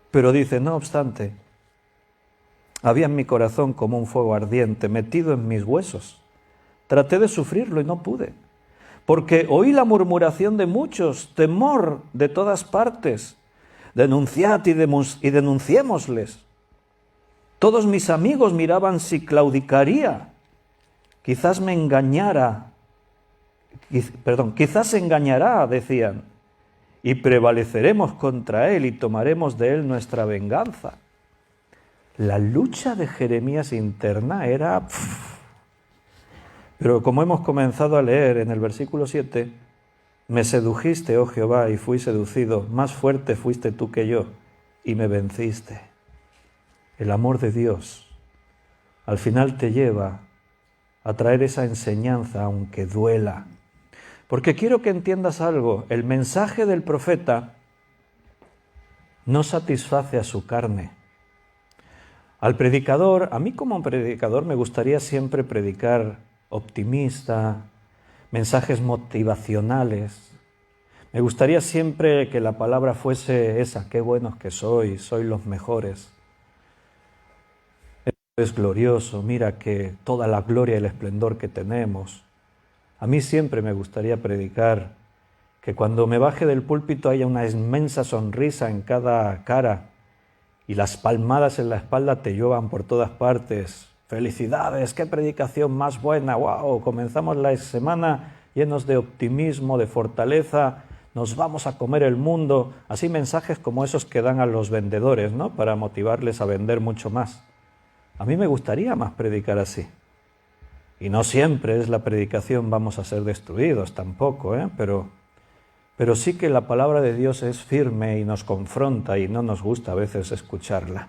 Pero dice, no obstante, había en mi corazón como un fuego ardiente metido en mis huesos. Traté de sufrirlo y no pude, porque oí la murmuración de muchos, temor de todas partes. Denunciad y denunciémosles. Todos mis amigos miraban si claudicaría. Quizás engañará, decían, y prevaleceremos contra él y tomaremos de él nuestra venganza. La lucha de Jeremías interna era... Pero como hemos comenzado a leer en el versículo 7, me sedujiste, oh Jehová, y fui seducido, más fuerte fuiste tú que yo, y me venciste. El amor de Dios al final te lleva a traer esa enseñanza, aunque duela. Porque quiero que entiendas algo, el mensaje del profeta no satisface a su carne. Al predicador, a mí como predicador me gustaría siempre predicar optimista, mensajes motivacionales. Me gustaría siempre que la palabra fuese esa, qué buenos que sois los mejores. Es glorioso, mira que toda la gloria y el esplendor que tenemos. A mí siempre me gustaría predicar que cuando me baje del púlpito haya una inmensa sonrisa en cada cara y las palmadas en la espalda te lluevan por todas partes. ¡Felicidades! ¡Qué predicación más buena! ¡Wow! Comenzamos la semana llenos de optimismo, de fortaleza. Nos vamos a comer el mundo. Así mensajes como esos que dan a los vendedores, ¿no? Para motivarles a vender mucho más. A mí me gustaría más predicar así. Y no siempre es la predicación vamos a ser destruidos tampoco, pero sí que la palabra de Dios es firme y nos confronta y no nos gusta a veces escucharla.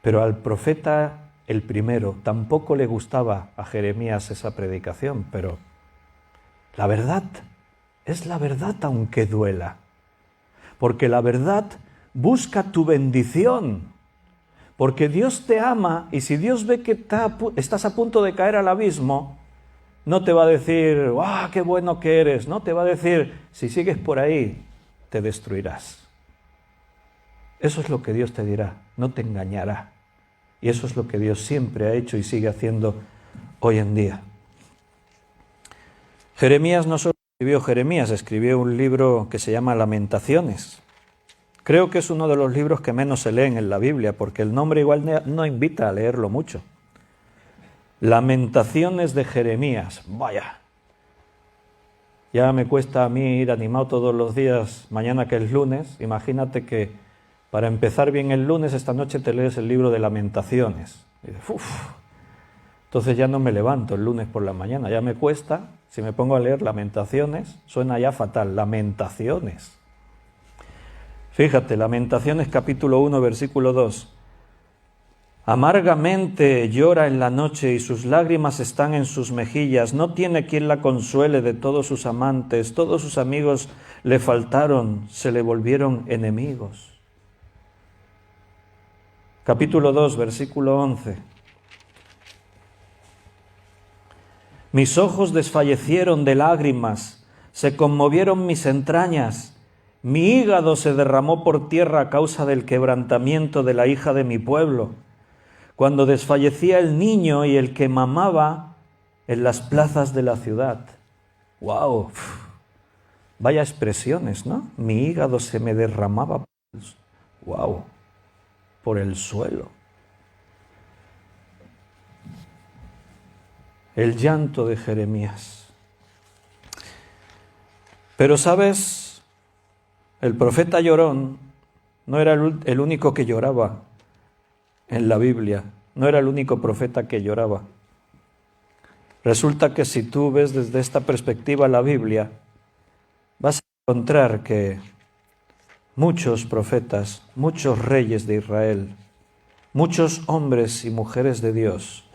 Pero al profeta el primero. Tampoco le gustaba a Jeremías esa predicación, pero la verdad es la verdad aunque duela. Porque la verdad busca tu bendición. Porque Dios te ama y si Dios ve que estás a punto de caer al abismo, no te va a decir, ¡ah, qué bueno que eres! No, te va a decir, si sigues por ahí, te destruirás. Eso es lo que Dios te dirá, no te engañará. Y eso es lo que Dios siempre ha hecho y sigue haciendo hoy en día. Jeremías no solo escribió Jeremías, escribió un libro que se llama Lamentaciones. Creo que es uno de los libros que menos se leen en la Biblia, porque el nombre igual no invita a leerlo mucho. Lamentaciones de Jeremías, vaya. Ya me cuesta a mí ir animado todos los días, mañana que es lunes. Imagínate que para empezar bien el lunes, esta noche te lees el libro de Lamentaciones. Y dices, entonces ya no me levanto el lunes por la mañana, ya me cuesta. Si me pongo a leer Lamentaciones, suena ya fatal, Lamentaciones. Fíjate, Lamentaciones capítulo 1, versículo 2. Amargamente llora en la noche y sus lágrimas están en sus mejillas. No tiene quien la consuele de todos sus amantes. Todos sus amigos le faltaron, se le volvieron enemigos. Capítulo 2, versículo 11. Mis ojos desfallecieron de lágrimas, se conmovieron mis entrañas. Mi hígado se derramó por tierra a causa del quebrantamiento de la hija de mi pueblo. Cuando desfallecía el niño y el que mamaba en las plazas de la ciudad. ¡Wow! Vaya expresiones, ¿no? Mi hígado se me derramaba por el suelo. El llanto de Jeremías. Pero, ¿sabes? El profeta llorón no era el único que lloraba en la Biblia. No era el único profeta que lloraba. Resulta que si tú ves desde esta perspectiva la Biblia, vas a encontrar que muchos profetas, muchos reyes de Israel, muchos hombres y mujeres de Dios,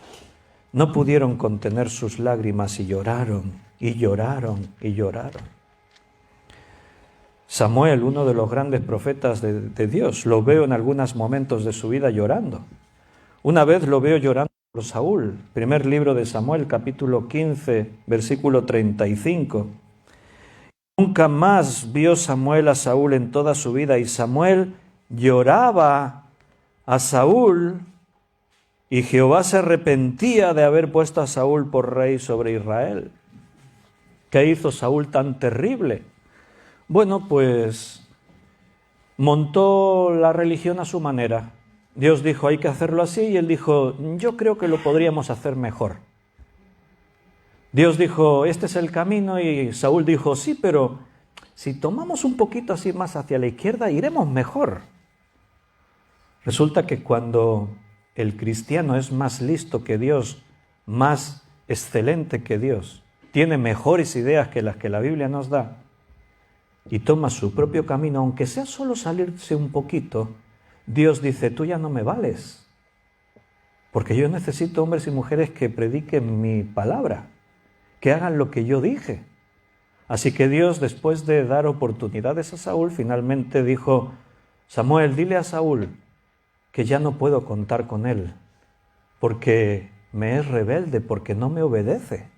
no pudieron contener sus lágrimas y lloraron, y lloraron, y lloraron. Samuel, uno de los grandes profetas de Dios, lo veo en algunos momentos de su vida llorando. Una vez lo veo llorando por Saúl, primer libro de Samuel, capítulo 15, versículo 35. Nunca más vio Samuel a Saúl en toda su vida, y Samuel lloraba a Saúl, y Jehová se arrepentía de haber puesto a Saúl por rey sobre Israel. ¿Qué hizo Saúl tan terrible? Bueno, pues montó la religión a su manera. Dios dijo, hay que hacerlo así, y él dijo, yo creo que lo podríamos hacer mejor. Dios dijo, este es el camino, y Saúl dijo, sí, pero si tomamos un poquito así más hacia la izquierda, iremos mejor. Resulta que cuando el cristiano es más listo que Dios, más excelente que Dios, tiene mejores ideas que las que la Biblia nos da, y toma su propio camino, aunque sea solo salirse un poquito, Dios dice, tú ya no me vales, porque yo necesito hombres y mujeres que prediquen mi palabra, que hagan lo que yo dije. Así que Dios, después de dar oportunidades a Saúl, finalmente dijo, Samuel, dile a Saúl que ya no puedo contar con él, porque me es rebelde, porque no me obedece,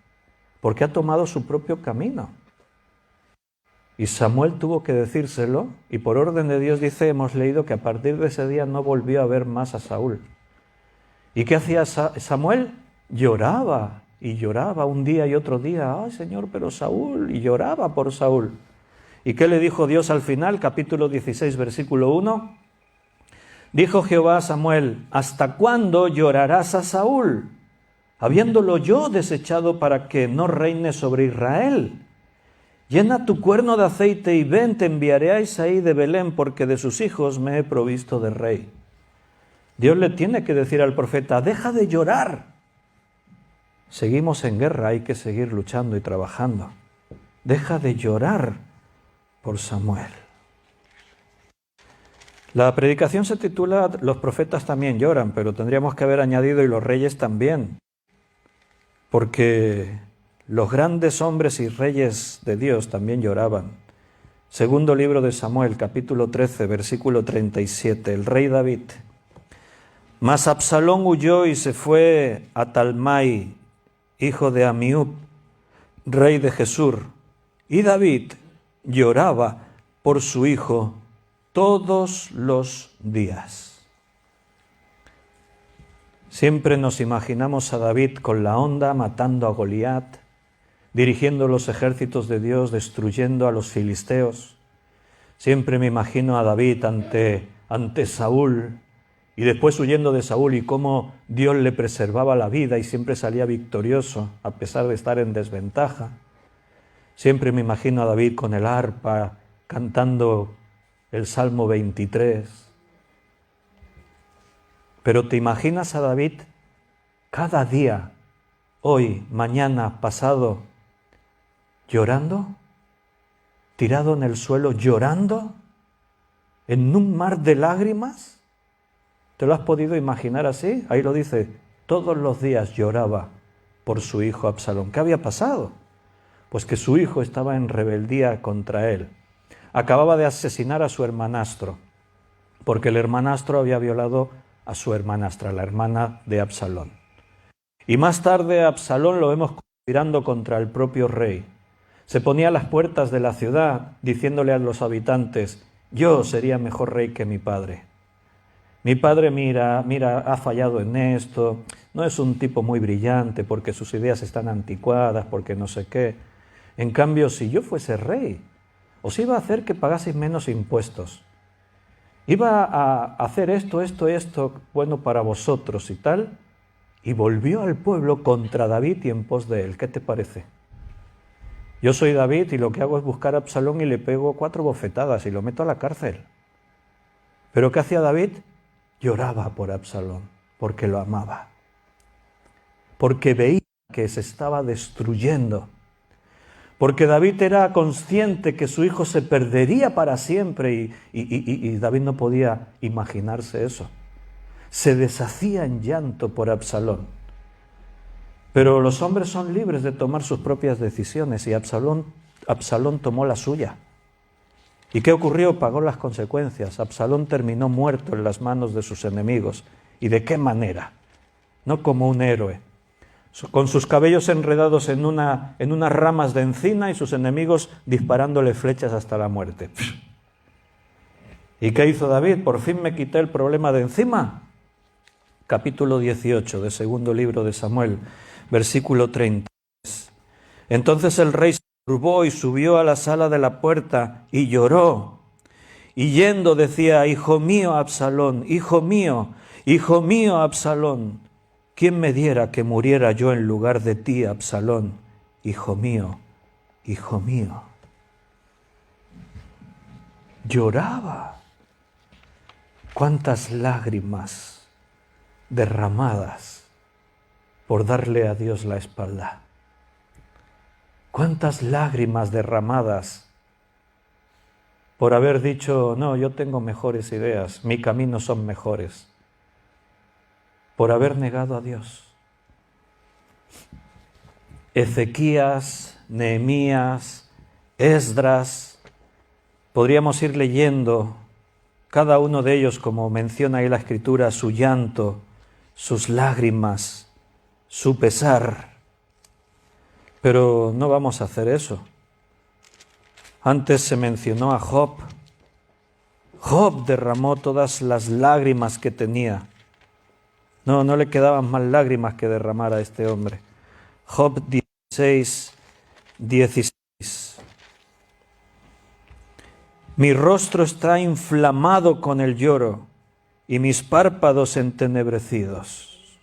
porque ha tomado su propio camino. Y Samuel tuvo que decírselo, y por orden de Dios dice, hemos leído que a partir de ese día no volvió a ver más a Saúl. ¿Y qué hacía Samuel? Lloraba y lloraba un día y otro día, ay Señor, pero Saúl, y lloraba por Saúl. ¿Y qué le dijo Dios al final? Capítulo 16, versículo 1. Dijo Jehová a Samuel, ¿hasta cuándo llorarás a Saúl, habiéndolo yo desechado para que no reine sobre Israel? Llena tu cuerno de aceite y ven, te enviaré a Isaí de Belén, porque de sus hijos me he provisto de rey. Dios le tiene que decir al profeta, deja de llorar. Seguimos en guerra, hay que seguir luchando y trabajando. Deja de llorar por Samuel. La predicación se titula Los profetas también lloran, pero tendríamos que haber añadido y los reyes también, porque los grandes hombres y reyes de Dios también lloraban. Segundo libro de Samuel, capítulo 13, versículo 37, el rey David. Mas Absalón huyó y se fue a Talmai, hijo de Amiub, rey de Gesur, y David lloraba por su hijo todos los días. Siempre nos imaginamos a David con la honda matando a Goliat, dirigiendo los ejércitos de Dios, destruyendo a los filisteos. Siempre me imagino a David ante Saúl, y después huyendo de Saúl, y cómo Dios le preservaba la vida y siempre salía victorioso a pesar de estar en desventaja. Siempre me imagino a David con el arpa cantando el Salmo 23. Pero ¿te imaginas a David cada día, hoy, mañana, pasado, llorando? ¿Tirado en el suelo llorando? ¿En un mar de lágrimas? ¿Te lo has podido imaginar así? Ahí lo dice, todos los días lloraba por su hijo Absalón. ¿Qué había pasado? Pues que su hijo estaba en rebeldía contra él. Acababa de asesinar a su hermanastro, porque el hermanastro había violado a su hermanastra, la hermana de Absalón. Y más tarde Absalón lo vemos conspirando contra el propio rey. Se ponía a las puertas de la ciudad diciéndole a los habitantes, yo sería mejor rey que mi padre. Mi padre, mira, ha fallado en esto, no es un tipo muy brillante porque sus ideas están anticuadas, porque no sé qué. En cambio, si yo fuese rey, os iba a hacer que pagaseis menos impuestos. Iba a hacer esto, bueno para vosotros y tal. Y volvió al pueblo contra David y en pos de él. ¿Qué te parece? Yo soy David y lo que hago es buscar a Absalón y le pego 4 bofetadas y lo meto a la cárcel. ¿Pero qué hacía David? Lloraba por Absalón, porque lo amaba. Porque veía que se estaba destruyendo. Porque David era consciente que su hijo se perdería para siempre y David no podía imaginarse eso. Se deshacía en llanto por Absalón. Pero los hombres son libres de tomar sus propias decisiones y Absalón tomó la suya. ¿Y qué ocurrió? Pagó las consecuencias. Absalón terminó muerto en las manos de sus enemigos. ¿Y de qué manera? No como un héroe, con sus cabellos enredados en unas ramas de encina y sus enemigos disparándole flechas hasta la muerte. ¿Y qué hizo David? Por fin me quité el problema de encima. Capítulo 18 del segundo libro de Samuel, versículo 30. Entonces el rey se turbó y subió a la sala de la puerta y lloró. Y yendo decía, hijo mío Absalón, hijo mío Absalón, ¿quién me diera que muriera yo en lugar de ti, Absalón? Hijo mío, hijo mío. Lloraba. ¿Cuántas lágrimas derramadas por darle a Dios la espalda? ¿Cuántas lágrimas derramadas por haber dicho, no, yo tengo mejores ideas, mi camino son mejores? Por haber negado a Dios. Ezequías, Nehemías, Esdras, podríamos ir leyendo cada uno de ellos, como menciona ahí la Escritura, su llanto, sus lágrimas, su pesar. Pero no vamos a hacer eso. Antes se mencionó a Job. Job derramó todas las lágrimas que tenía. No le quedaban más lágrimas que derramar a este hombre. Job 16. Mi rostro está inflamado con el lloro y mis párpados entenebrecidos.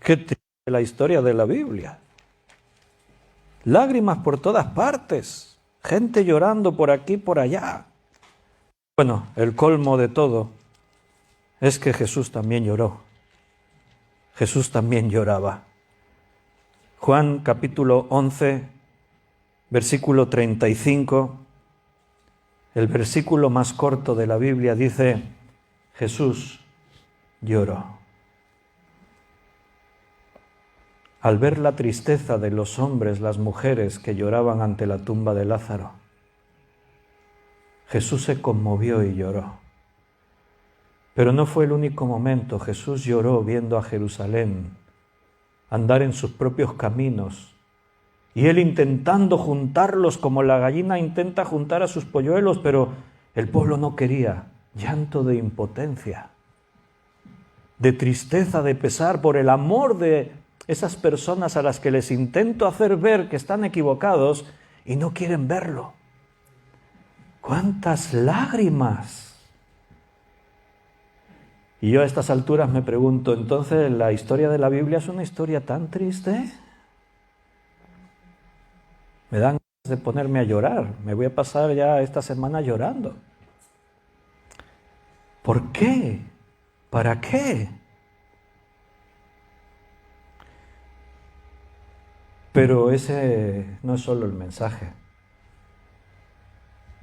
Qué triste la historia de la Biblia. Lágrimas por todas partes, gente llorando por aquí, por allá. Bueno, el colmo de todo es que Jesús también lloró. Jesús también lloraba. Juan capítulo 11, versículo 35, el versículo más corto de la Biblia, dice: Jesús lloró. Al ver la tristeza de los hombres, las mujeres que lloraban ante la tumba de Lázaro, Jesús se conmovió y lloró. Pero no fue el único momento. Jesús lloró viendo a Jerusalén andar en sus propios caminos, y él intentando juntarlos como la gallina intenta juntar a sus polluelos, pero el pueblo no quería. Llanto de impotencia, de tristeza, de pesar por el amor de esas personas a las que les intento hacer ver que están equivocados y no quieren verlo. ¡Cuántas lágrimas! Y yo a estas alturas me pregunto, ¿entonces la historia de la Biblia es una historia tan triste? Me dan ganas de ponerme a llorar. Me voy a pasar ya esta semana llorando. ¿Por qué? ¿Para qué? Pero ese no es solo el mensaje.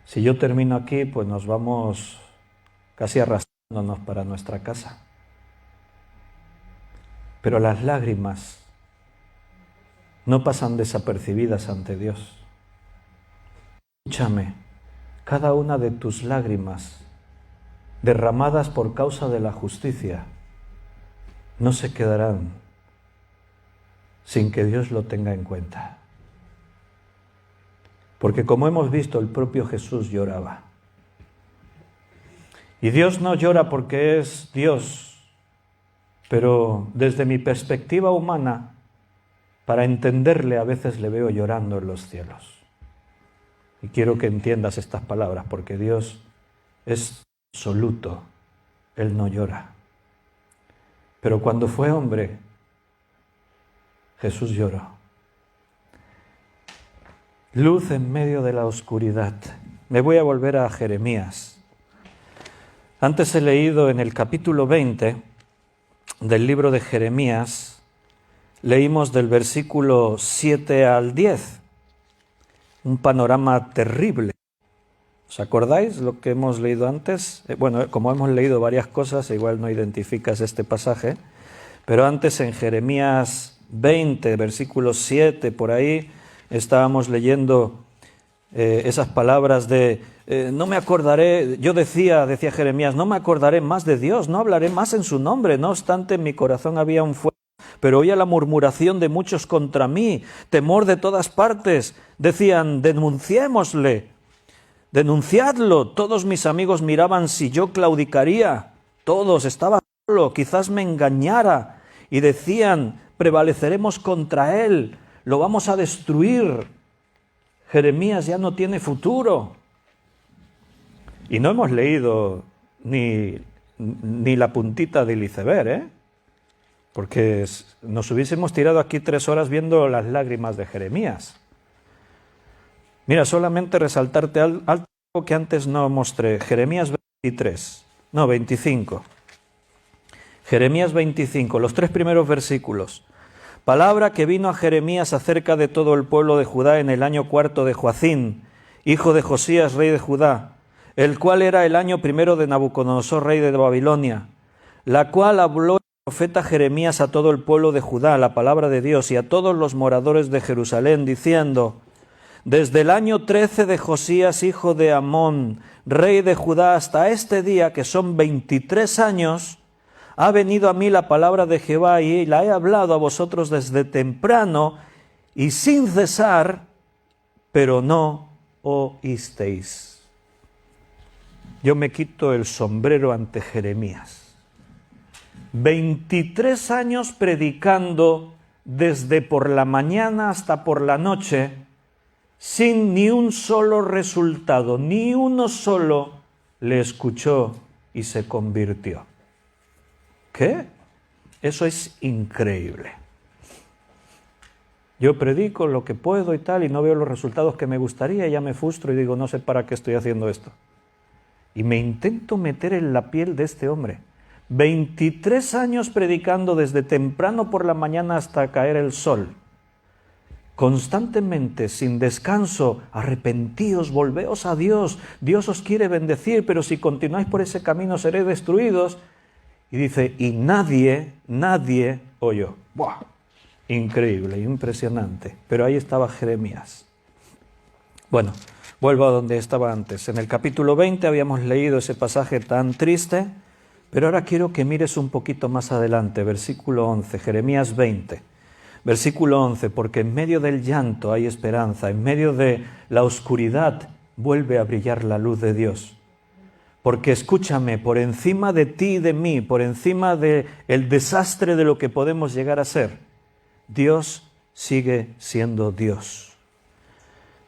Si yo termino aquí, pues nos vamos casi arrastrándonos para nuestra casa. Pero las lágrimas no pasan desapercibidas ante Dios. Escúchame, cada una de tus lágrimas derramadas por causa de la justicia no se quedarán sin que Dios lo tenga en cuenta. Porque como hemos visto, el propio Jesús lloraba. Y Dios no llora porque es Dios, pero desde mi perspectiva humana, para entenderle a veces le veo llorando en los cielos. Y quiero que entiendas estas palabras, porque Dios es absoluto, Él no llora. Pero cuando fue hombre, Jesús lloró. Luz en medio de la oscuridad. Me voy a volver a Jeremías. Antes he leído en el capítulo 20 del libro de Jeremías, leímos del versículo 7 al 10, un panorama terrible. ¿Os acordáis lo que hemos leído antes? Bueno, como hemos leído varias cosas, igual no identificas este pasaje, pero antes en Jeremías 20, versículo 7, por ahí, estábamos leyendo esas palabras de no me acordaré, yo decía Jeremías, no me acordaré más de Dios, no hablaré más en su nombre, no obstante en mi corazón había un fuego, pero oía la murmuración de muchos contra mí, temor de todas partes, decían, denunciémosle, denunciadlo, todos mis amigos miraban si yo claudicaría, todos, estaba solo, quizás me engañara, y decían, prevaleceremos contra él, lo vamos a destruir. Jeremías ya no tiene futuro. Y no hemos leído ni la puntita del iceberg, porque nos hubiésemos tirado aquí 3 horas viendo las lágrimas de Jeremías. Mira, solamente resaltarte algo que antes no mostré. Jeremías 25. Jeremías 25, los 3 primeros versículos. Palabra que vino a Jeremías acerca de todo el pueblo de Judá en el año 4 de Joacín, hijo de Josías, rey de Judá, el cual era el año 1 de Nabucodonosor, rey de Babilonia, la cual habló el profeta Jeremías a todo el pueblo de Judá, la palabra de Dios, y a todos los moradores de Jerusalén, diciendo, desde el año 13 de Josías, hijo de Amón, rey de Judá, hasta este día, que son 23 años, ha venido a mí la palabra de Jehová y la he hablado a vosotros desde temprano y sin cesar, pero no oísteis. Yo me quito el sombrero ante Jeremías. 23 años predicando desde por la mañana hasta por la noche, sin ni un solo resultado, ni uno solo le escuchó y se convirtió. ¿Qué? Eso es increíble. Yo predico lo que puedo y tal, y no veo los resultados que me gustaría, y ya me frustro y digo, no sé para qué estoy haciendo esto. Y me intento meter en la piel de este hombre. 23 años predicando desde temprano por la mañana hasta caer el sol. constantemente, sin descanso, arrepentíos, volveos a Dios, Dios os quiere bendecir, pero si continuáis por ese camino seréis destruidos. Y dice, y nadie oyó. ¡Buah! Increíble, impresionante. Pero ahí estaba Jeremías. Bueno, vuelvo a donde estaba antes. En el capítulo 20 habíamos leído ese pasaje tan triste, pero ahora quiero que mires un poquito más adelante, versículo 11, Jeremías 20. Versículo 11, porque en medio del llanto hay esperanza, en medio de la oscuridad vuelve a brillar la luz de Dios. Porque escúchame, por encima de ti y de mí, por encima del desastre de lo que podemos llegar a ser, Dios sigue siendo Dios.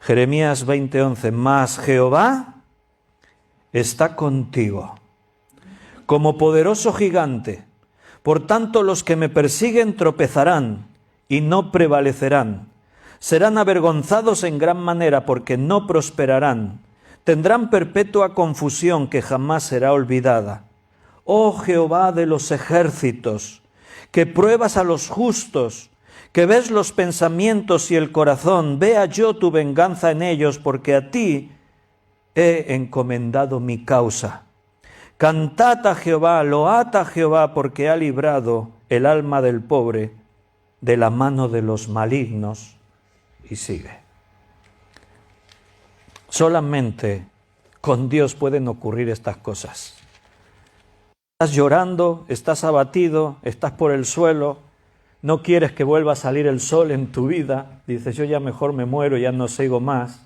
Jeremías 20:11, mas Jehová está contigo, como poderoso gigante. Por tanto, los que me persiguen tropezarán y no prevalecerán. Serán avergonzados en gran manera porque no prosperarán. Tendrán perpetua confusión que jamás será olvidada. Oh Jehová de los ejércitos, que pruebas a los justos, que ves los pensamientos y el corazón, vea yo tu venganza en ellos, porque a ti he encomendado mi causa. Cantad a Jehová, load a Jehová, porque ha librado el alma del pobre de la mano de los malignos. Y sigue. Solamente con Dios pueden ocurrir estas cosas. Estás llorando, estás abatido, estás por el suelo, no quieres que vuelva a salir el sol en tu vida, dices, yo ya mejor me muero, ya no sigo más.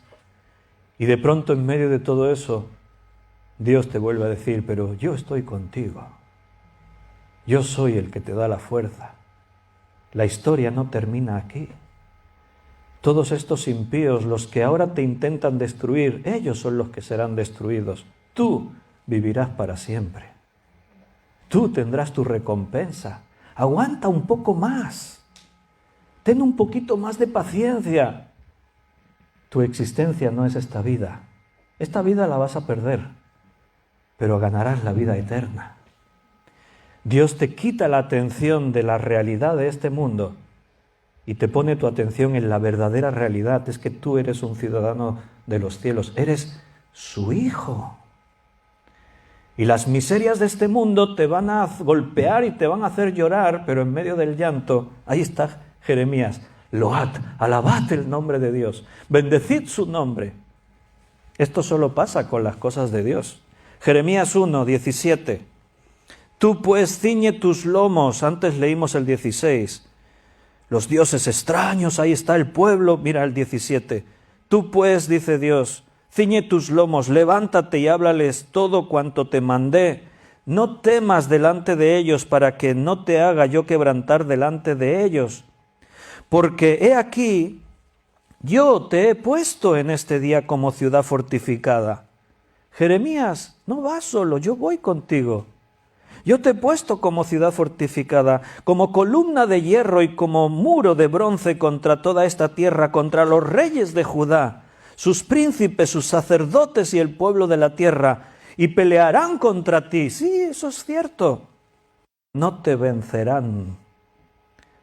Y de pronto en medio de todo eso, Dios te vuelve a decir, pero yo estoy contigo. Yo soy el que te da la fuerza. La historia no termina aquí. Todos estos impíos, los que ahora te intentan destruir, ellos son los que serán destruidos. Tú vivirás para siempre. Tú tendrás tu recompensa. Aguanta un poco más. Ten un poquito más de paciencia. Tu existencia no es esta vida. Esta vida la vas a perder, pero ganarás la vida eterna. Dios te quita la atención de la realidad de este mundo y te pone tu atención en la verdadera realidad. Es que tú eres un ciudadano de los cielos, eres su hijo. Y las miserias de este mundo te van a golpear y te van a hacer llorar, pero en medio del llanto, ahí está Jeremías, load, alabad el nombre de Dios, bendecid su nombre. Esto solo pasa con las cosas de Dios. Jeremías 1:17. Tú pues ciñe tus lomos, antes leímos el 16. Los dioses extraños, ahí está el pueblo, mira el 17. Tú pues, dice Dios, ciñe tus lomos, levántate y háblales todo cuanto te mandé. No temas delante de ellos para que no te haga yo quebrantar delante de ellos. Porque he aquí, yo te he puesto en este día como ciudad fortificada. Jeremías, no vas solo, yo voy contigo. Yo te he puesto como ciudad fortificada, como columna de hierro y como muro de bronce contra toda esta tierra, contra los reyes de Judá, sus príncipes, sus sacerdotes y el pueblo de la tierra, y pelearán contra ti. Sí, eso es cierto. No te vencerán,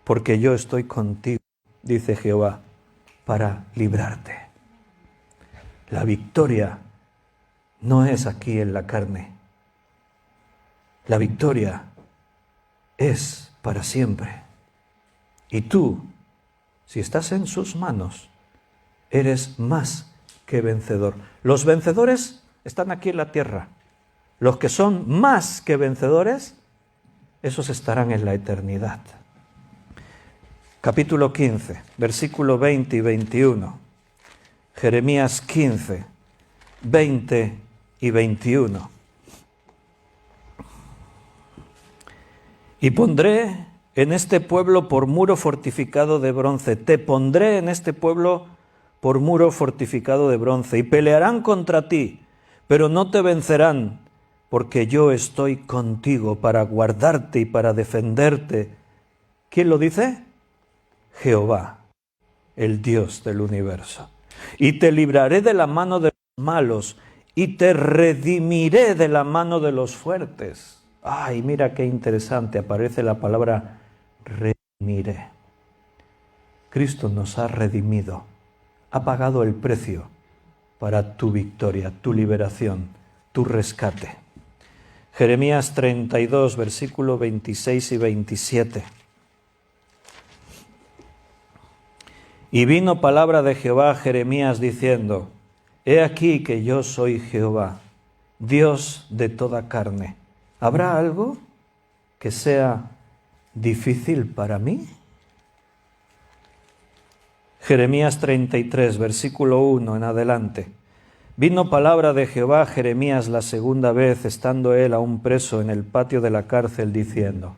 porque yo estoy contigo, dice Jehová, para librarte. La victoria no es aquí en la carne. La victoria es para siempre. Y tú, si estás en sus manos, eres más que vencedor. Los vencedores están aquí en la tierra. Los que son más que vencedores, esos estarán en la eternidad. Capítulo 15, versículo 20 y 21. Jeremías 15, 20 y 21. Y pondré en este pueblo por muro fortificado de bronce. Te pondré en este pueblo por muro fortificado de bronce. Y pelearán contra ti, pero no te vencerán, porque yo estoy contigo para guardarte y para defenderte. ¿Quién lo dice? Jehová, el Dios del universo. Y te libraré de la mano de los malos y te redimiré de la mano de los fuertes. Ay, mira qué interesante, aparece la palabra redimiré. Cristo nos ha redimido, ha pagado el precio para tu victoria, tu liberación, tu rescate. Jeremías 32, versículo 26 y 27. Y vino palabra de Jehová a Jeremías diciendo: He aquí que yo soy Jehová, Dios de toda carne. ¿Habrá algo que sea difícil para mí? Jeremías 33, versículo 1 en adelante. Vino palabra de Jehová a Jeremías la segunda vez, estando él aún preso en el patio de la cárcel, diciendo: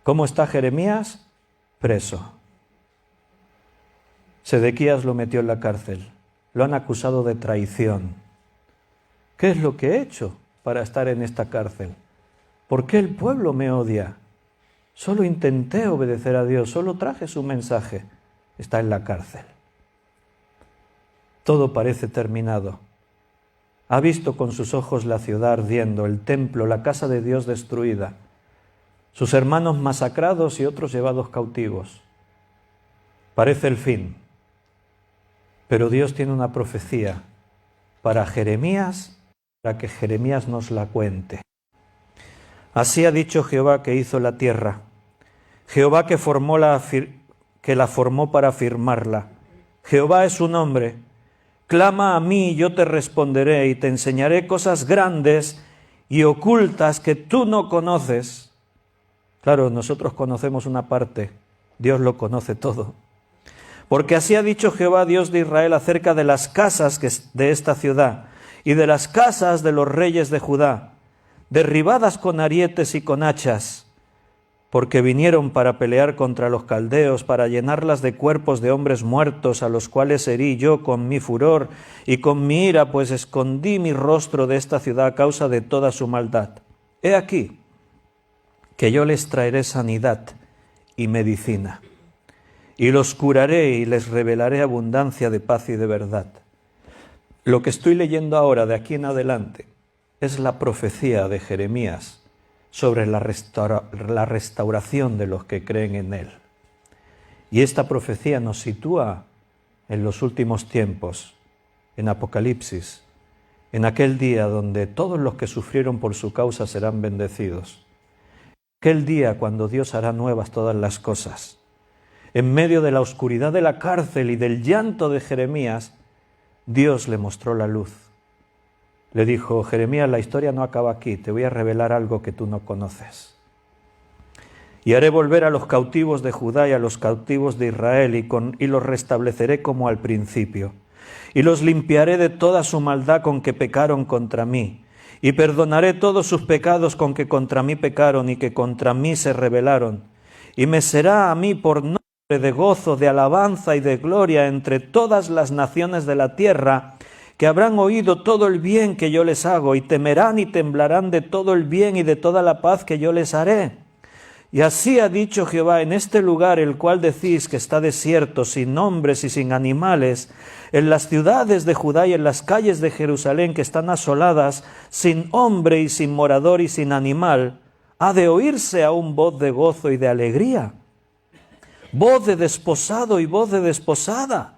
¿Cómo está Jeremías? Preso. Sedequías lo metió en la cárcel. Lo han acusado de traición. ¿Qué es lo que he hecho para estar en esta cárcel? ¿Por qué el pueblo me odia? Solo intenté obedecer a Dios, solo traje su mensaje. Está en la cárcel. Todo parece terminado. Ha visto con sus ojos la ciudad ardiendo, el templo, la casa de Dios destruida, sus hermanos masacrados y otros llevados cautivos. Parece el fin. Pero Dios tiene una profecía para Jeremías, para que Jeremías nos la cuente. Así ha dicho Jehová que hizo la tierra, Jehová que la formó para firmarla. Jehová es su nombre. Clama a mí y yo te responderé y te enseñaré cosas grandes y ocultas que tú no conoces. Claro, nosotros conocemos una parte, Dios lo conoce todo. Porque así ha dicho Jehová, Dios de Israel, acerca de las casas de esta ciudad y de las casas de los reyes de Judá, derribadas con arietes y con hachas, porque vinieron para pelear contra los caldeos, para llenarlas de cuerpos de hombres muertos, a los cuales herí yo con mi furor y con mi ira, pues escondí mi rostro de esta ciudad a causa de toda su maldad. He aquí que yo les traeré sanidad y medicina, y los curaré y les revelaré abundancia de paz y de verdad. Lo que estoy leyendo ahora de aquí en adelante es la profecía de Jeremías sobre la restauración de los que creen en él. Y esta profecía nos sitúa en los últimos tiempos, en Apocalipsis, en aquel día donde todos los que sufrieron por su causa serán bendecidos. Aquel día cuando Dios hará nuevas todas las cosas. En medio de la oscuridad de la cárcel y del llanto de Jeremías, Dios le mostró la luz. Le dijo: Jeremías, la historia no acaba aquí, te voy a revelar algo que tú no conoces. Y haré volver a los cautivos de Judá y a los cautivos de Israel, y los restableceré como al principio. Y los limpiaré de toda su maldad con que pecaron contra mí. Y perdonaré todos sus pecados con que contra mí pecaron y que contra mí se rebelaron. Y me será a mí por nombre de gozo, de alabanza y de gloria entre todas las naciones de la tierra, que habrán oído todo el bien que yo les hago, y temerán y temblarán de todo el bien y de toda la paz que yo les haré. Y así ha dicho Jehová: en este lugar, el cual decís que está desierto, sin hombres y sin animales, en las ciudades de Judá y en las calles de Jerusalén que están asoladas, sin hombre y sin morador y sin animal, ha de oírse aún voz de gozo y de alegría, voz de desposado y voz de desposada,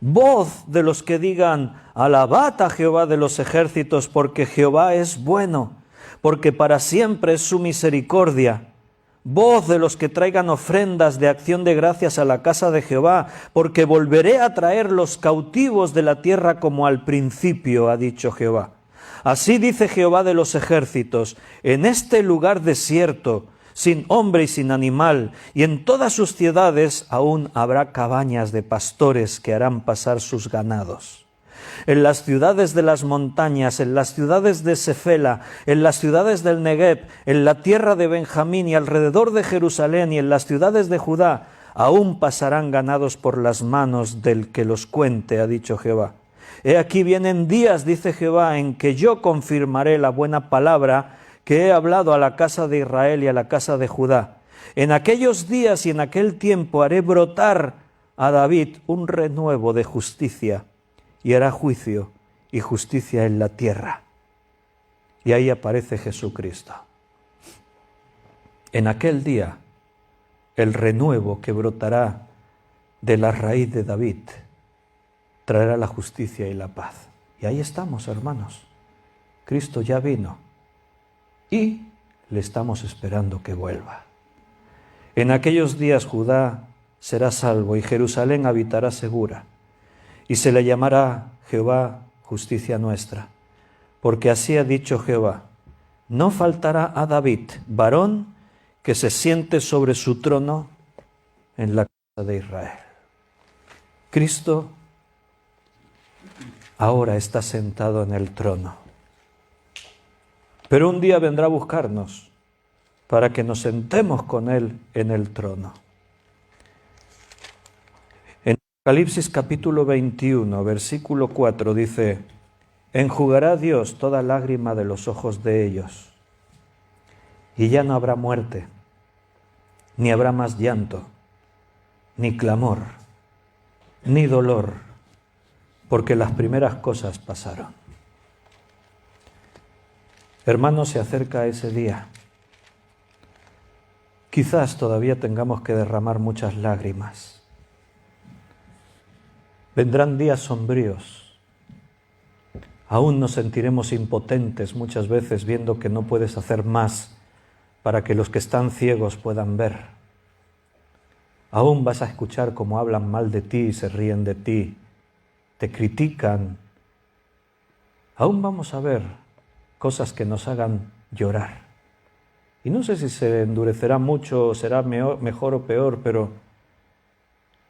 voz de los que digan: alabad a Jehová de los ejércitos, porque Jehová es bueno, porque para siempre es su misericordia. Voz de los que traigan ofrendas de acción de gracias a la casa de Jehová, porque volveré a traer los cautivos de la tierra como al principio, ha dicho Jehová. Así dice Jehová de los ejércitos: en este lugar desierto, sin hombre y sin animal, y en todas sus ciudades aún habrá cabañas de pastores que harán pasar sus ganados. En las ciudades de las montañas, en las ciudades de Sefela, en las ciudades del Negev, en la tierra de Benjamín y alrededor de Jerusalén y en las ciudades de Judá, aún pasarán ganados por las manos del que los cuente, ha dicho Jehová. He aquí vienen días, dice Jehová, en que yo confirmaré la buena palabra que he hablado a la casa de Israel y a la casa de Judá. En aquellos días y en aquel tiempo haré brotar a David un renuevo de justicia, y hará juicio y justicia en la tierra. Y ahí aparece Jesucristo. En aquel día el renuevo que brotará de la raíz de David, traerá la justicia y la paz. Y ahí estamos, hermanos. Cristo ya vino y le estamos esperando que vuelva. En aquellos días Judá será salvo y Jerusalén habitará segura, y se le llamará Jehová justicia nuestra, porque así ha dicho Jehová: no faltará a David varón que se siente sobre su trono en la casa de Israel. Cristo ahora está sentado en el trono, pero un día vendrá a buscarnos para que nos sentemos con Él en el trono. En Apocalipsis capítulo 21, versículo 4 dice: enjugará Dios toda lágrima de los ojos de ellos, y ya no habrá muerte, ni habrá más llanto, ni clamor, ni dolor, porque las primeras cosas pasaron. Hermanos, se acerca ese día. Quizás todavía tengamos que derramar muchas lágrimas. Vendrán días sombríos. Aún nos sentiremos impotentes muchas veces viendo que no puedes hacer más para que los que están ciegos puedan ver. Aún vas a escuchar cómo hablan mal de ti y se ríen de ti, te critican. Aún vamos a ver cosas que nos hagan llorar. Y no sé si se endurecerá mucho o será mejor o peor, pero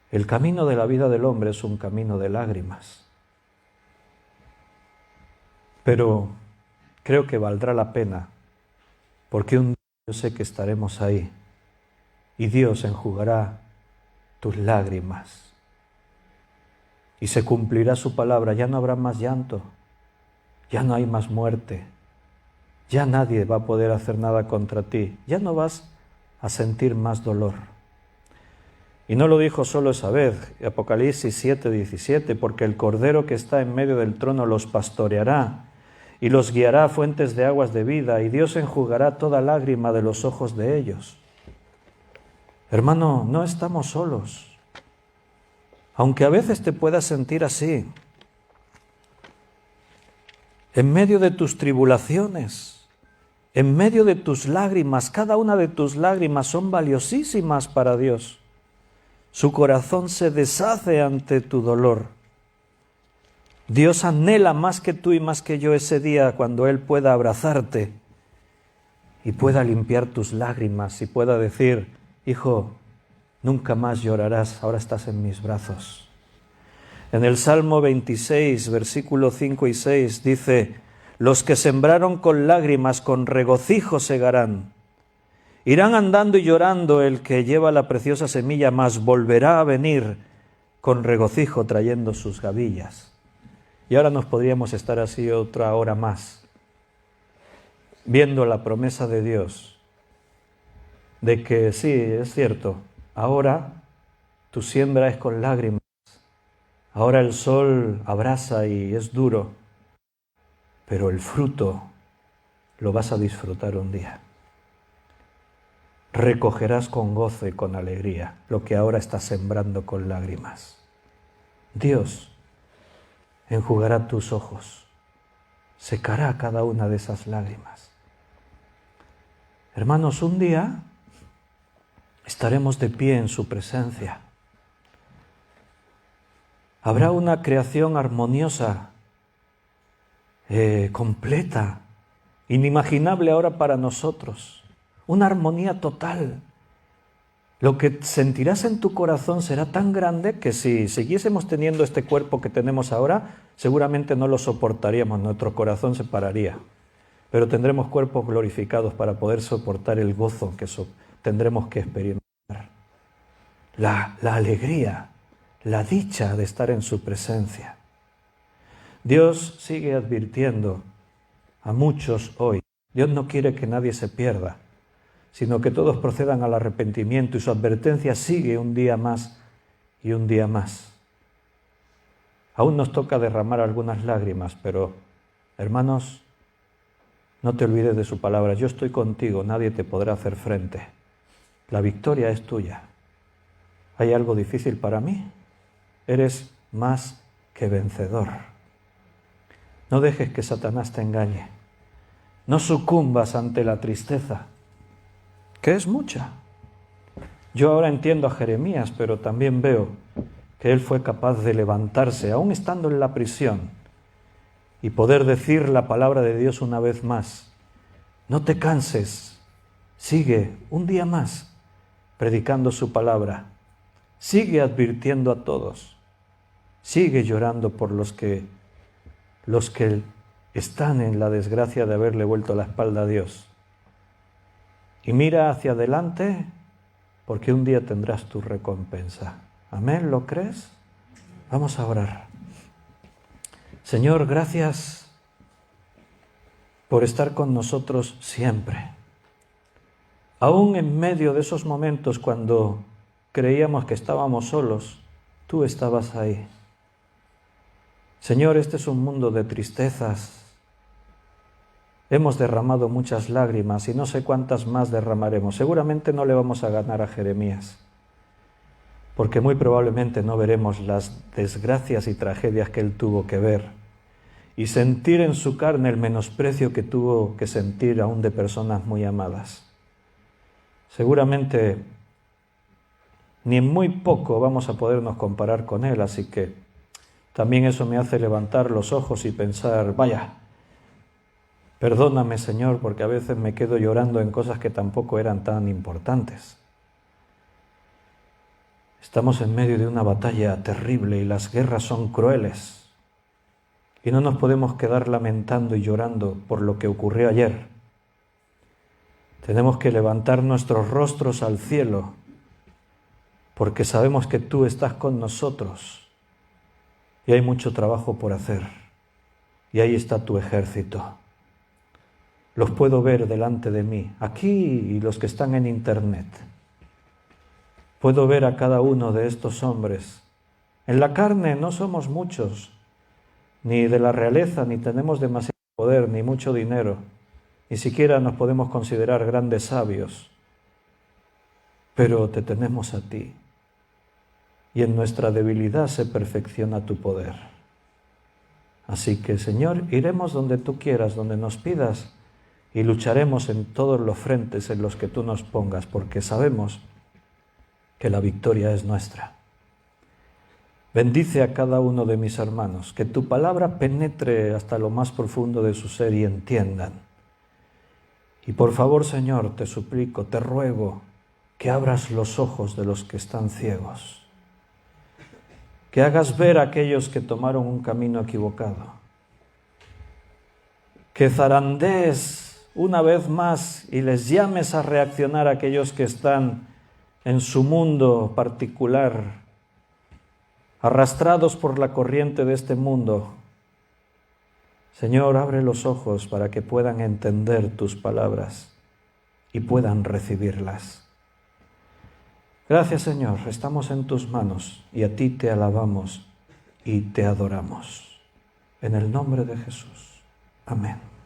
el camino de la vida del hombre es un camino de lágrimas. Pero creo que valdrá la pena, porque un día yo sé que estaremos ahí y Dios enjugará tus lágrimas y se cumplirá su palabra. Ya no habrá más llanto, ya no hay más muerte. Ya nadie va a poder hacer nada contra ti. Ya no vas a sentir más dolor. Y no lo dijo solo esa vez, Apocalipsis 7:17, porque el Cordero que está en medio del trono los pastoreará y los guiará a fuentes de aguas de vida, y Dios enjugará toda lágrima de los ojos de ellos. Hermano, no estamos solos. Aunque a veces te puedas sentir así, en medio de tus tribulaciones, en medio de tus lágrimas, cada una de tus lágrimas son valiosísimas para Dios. Su corazón se deshace ante tu dolor. Dios anhela más que tú y más que yo ese día cuando Él pueda abrazarte y pueda limpiar tus lágrimas y pueda decir: hijo, nunca más llorarás, ahora estás en mis brazos. En el Salmo 26, versículos 5 y 6 dice: los que sembraron con lágrimas, con regocijo segarán. Irán andando y llorando el que lleva la preciosa semilla, mas volverá a venir con regocijo trayendo sus gavillas. Y ahora nos podríamos estar así otra hora más, viendo la promesa de Dios, de que sí, es cierto, ahora tu siembra es con lágrimas, ahora el sol abrasa y es duro, pero el fruto lo vas a disfrutar un día. Recogerás con gozo y con alegría lo que ahora estás sembrando con lágrimas. Dios enjugará tus ojos, secará cada una de esas lágrimas. Hermanos, un día estaremos de pie en su presencia. Habrá una creación armoniosa, completa, inimaginable ahora para nosotros, una armonía total. Lo que sentirás en tu corazón será tan grande que si siguiésemos teniendo este cuerpo que tenemos ahora, seguramente no lo soportaríamos, nuestro corazón se pararía. Pero tendremos cuerpos glorificados para poder soportar el gozo que tendremos que experimentar. La alegría, la dicha de estar en su presencia. Dios sigue advirtiendo a muchos hoy. Dios no quiere que nadie se pierda, sino que todos procedan al arrepentimiento, y su advertencia sigue un día más y un día más. Aún nos toca derramar algunas lágrimas, pero, hermanos, no te olvides de su palabra. Yo estoy contigo, nadie te podrá hacer frente. La victoria es tuya. ¿Hay algo difícil para mí? Eres más que vencedor. No dejes que Satanás te engañe. No sucumbas ante la tristeza, que es mucha. Yo ahora entiendo a Jeremías, pero también veo que él fue capaz de levantarse, aún estando en la prisión, y poder decir la palabra de Dios una vez más. No te canses, sigue un día más predicando su palabra, sigue advirtiendo a todos, sigue llorando por los que están en la desgracia de haberle vuelto la espalda a Dios. Y mira hacia adelante, porque un día tendrás tu recompensa. ¿Amén? ¿Lo crees? Vamos a orar. Señor, gracias por estar con nosotros siempre. Aún en medio de esos momentos cuando creíamos que estábamos solos, tú estabas ahí. Señor, este es un mundo de tristezas. Hemos derramado muchas lágrimas y no sé cuántas más derramaremos. Seguramente no le vamos a ganar a Jeremías, porque muy probablemente no veremos las desgracias y tragedias que él tuvo que ver y sentir en su carne el menosprecio que tuvo que sentir aún de personas muy amadas. Seguramente ni en muy poco vamos a podernos comparar con él, así que también eso me hace levantar los ojos y pensar, vaya, perdóname, Señor, porque a veces me quedo llorando en cosas que tampoco eran tan importantes. Estamos en medio de una batalla terrible y las guerras son crueles. Y no nos podemos quedar lamentando y llorando por lo que ocurrió ayer. Tenemos que levantar nuestros rostros al cielo, porque sabemos que tú estás con nosotros y hay mucho trabajo por hacer. Y ahí está tu ejército. Los puedo ver delante de mí, aquí y los que están en internet. Puedo ver a cada uno de estos hombres. En la carne no somos muchos, ni de la realeza, ni tenemos demasiado poder, ni mucho dinero, ni siquiera nos podemos considerar grandes sabios. Pero te tenemos a ti, y en nuestra debilidad se perfecciona tu poder. Así que, Señor, iremos donde tú quieras, donde nos pidas, y lucharemos en todos los frentes en los que tú nos pongas, porque sabemos que la victoria es nuestra. Bendice a cada uno de mis hermanos, que tu palabra penetre hasta lo más profundo de su ser y entiendan. Y por favor, Señor, te suplico, te ruego, que abras los ojos de los que están ciegos, que hagas ver a aquellos que tomaron un camino equivocado, que zarandees una vez más y les llames a reaccionar a aquellos que están en su mundo particular, arrastrados por la corriente de este mundo. Señor, abre los ojos para que puedan entender tus palabras y puedan recibirlas. Gracias, Señor, estamos en tus manos y a ti te alabamos y te adoramos. En el nombre de Jesús. Amén.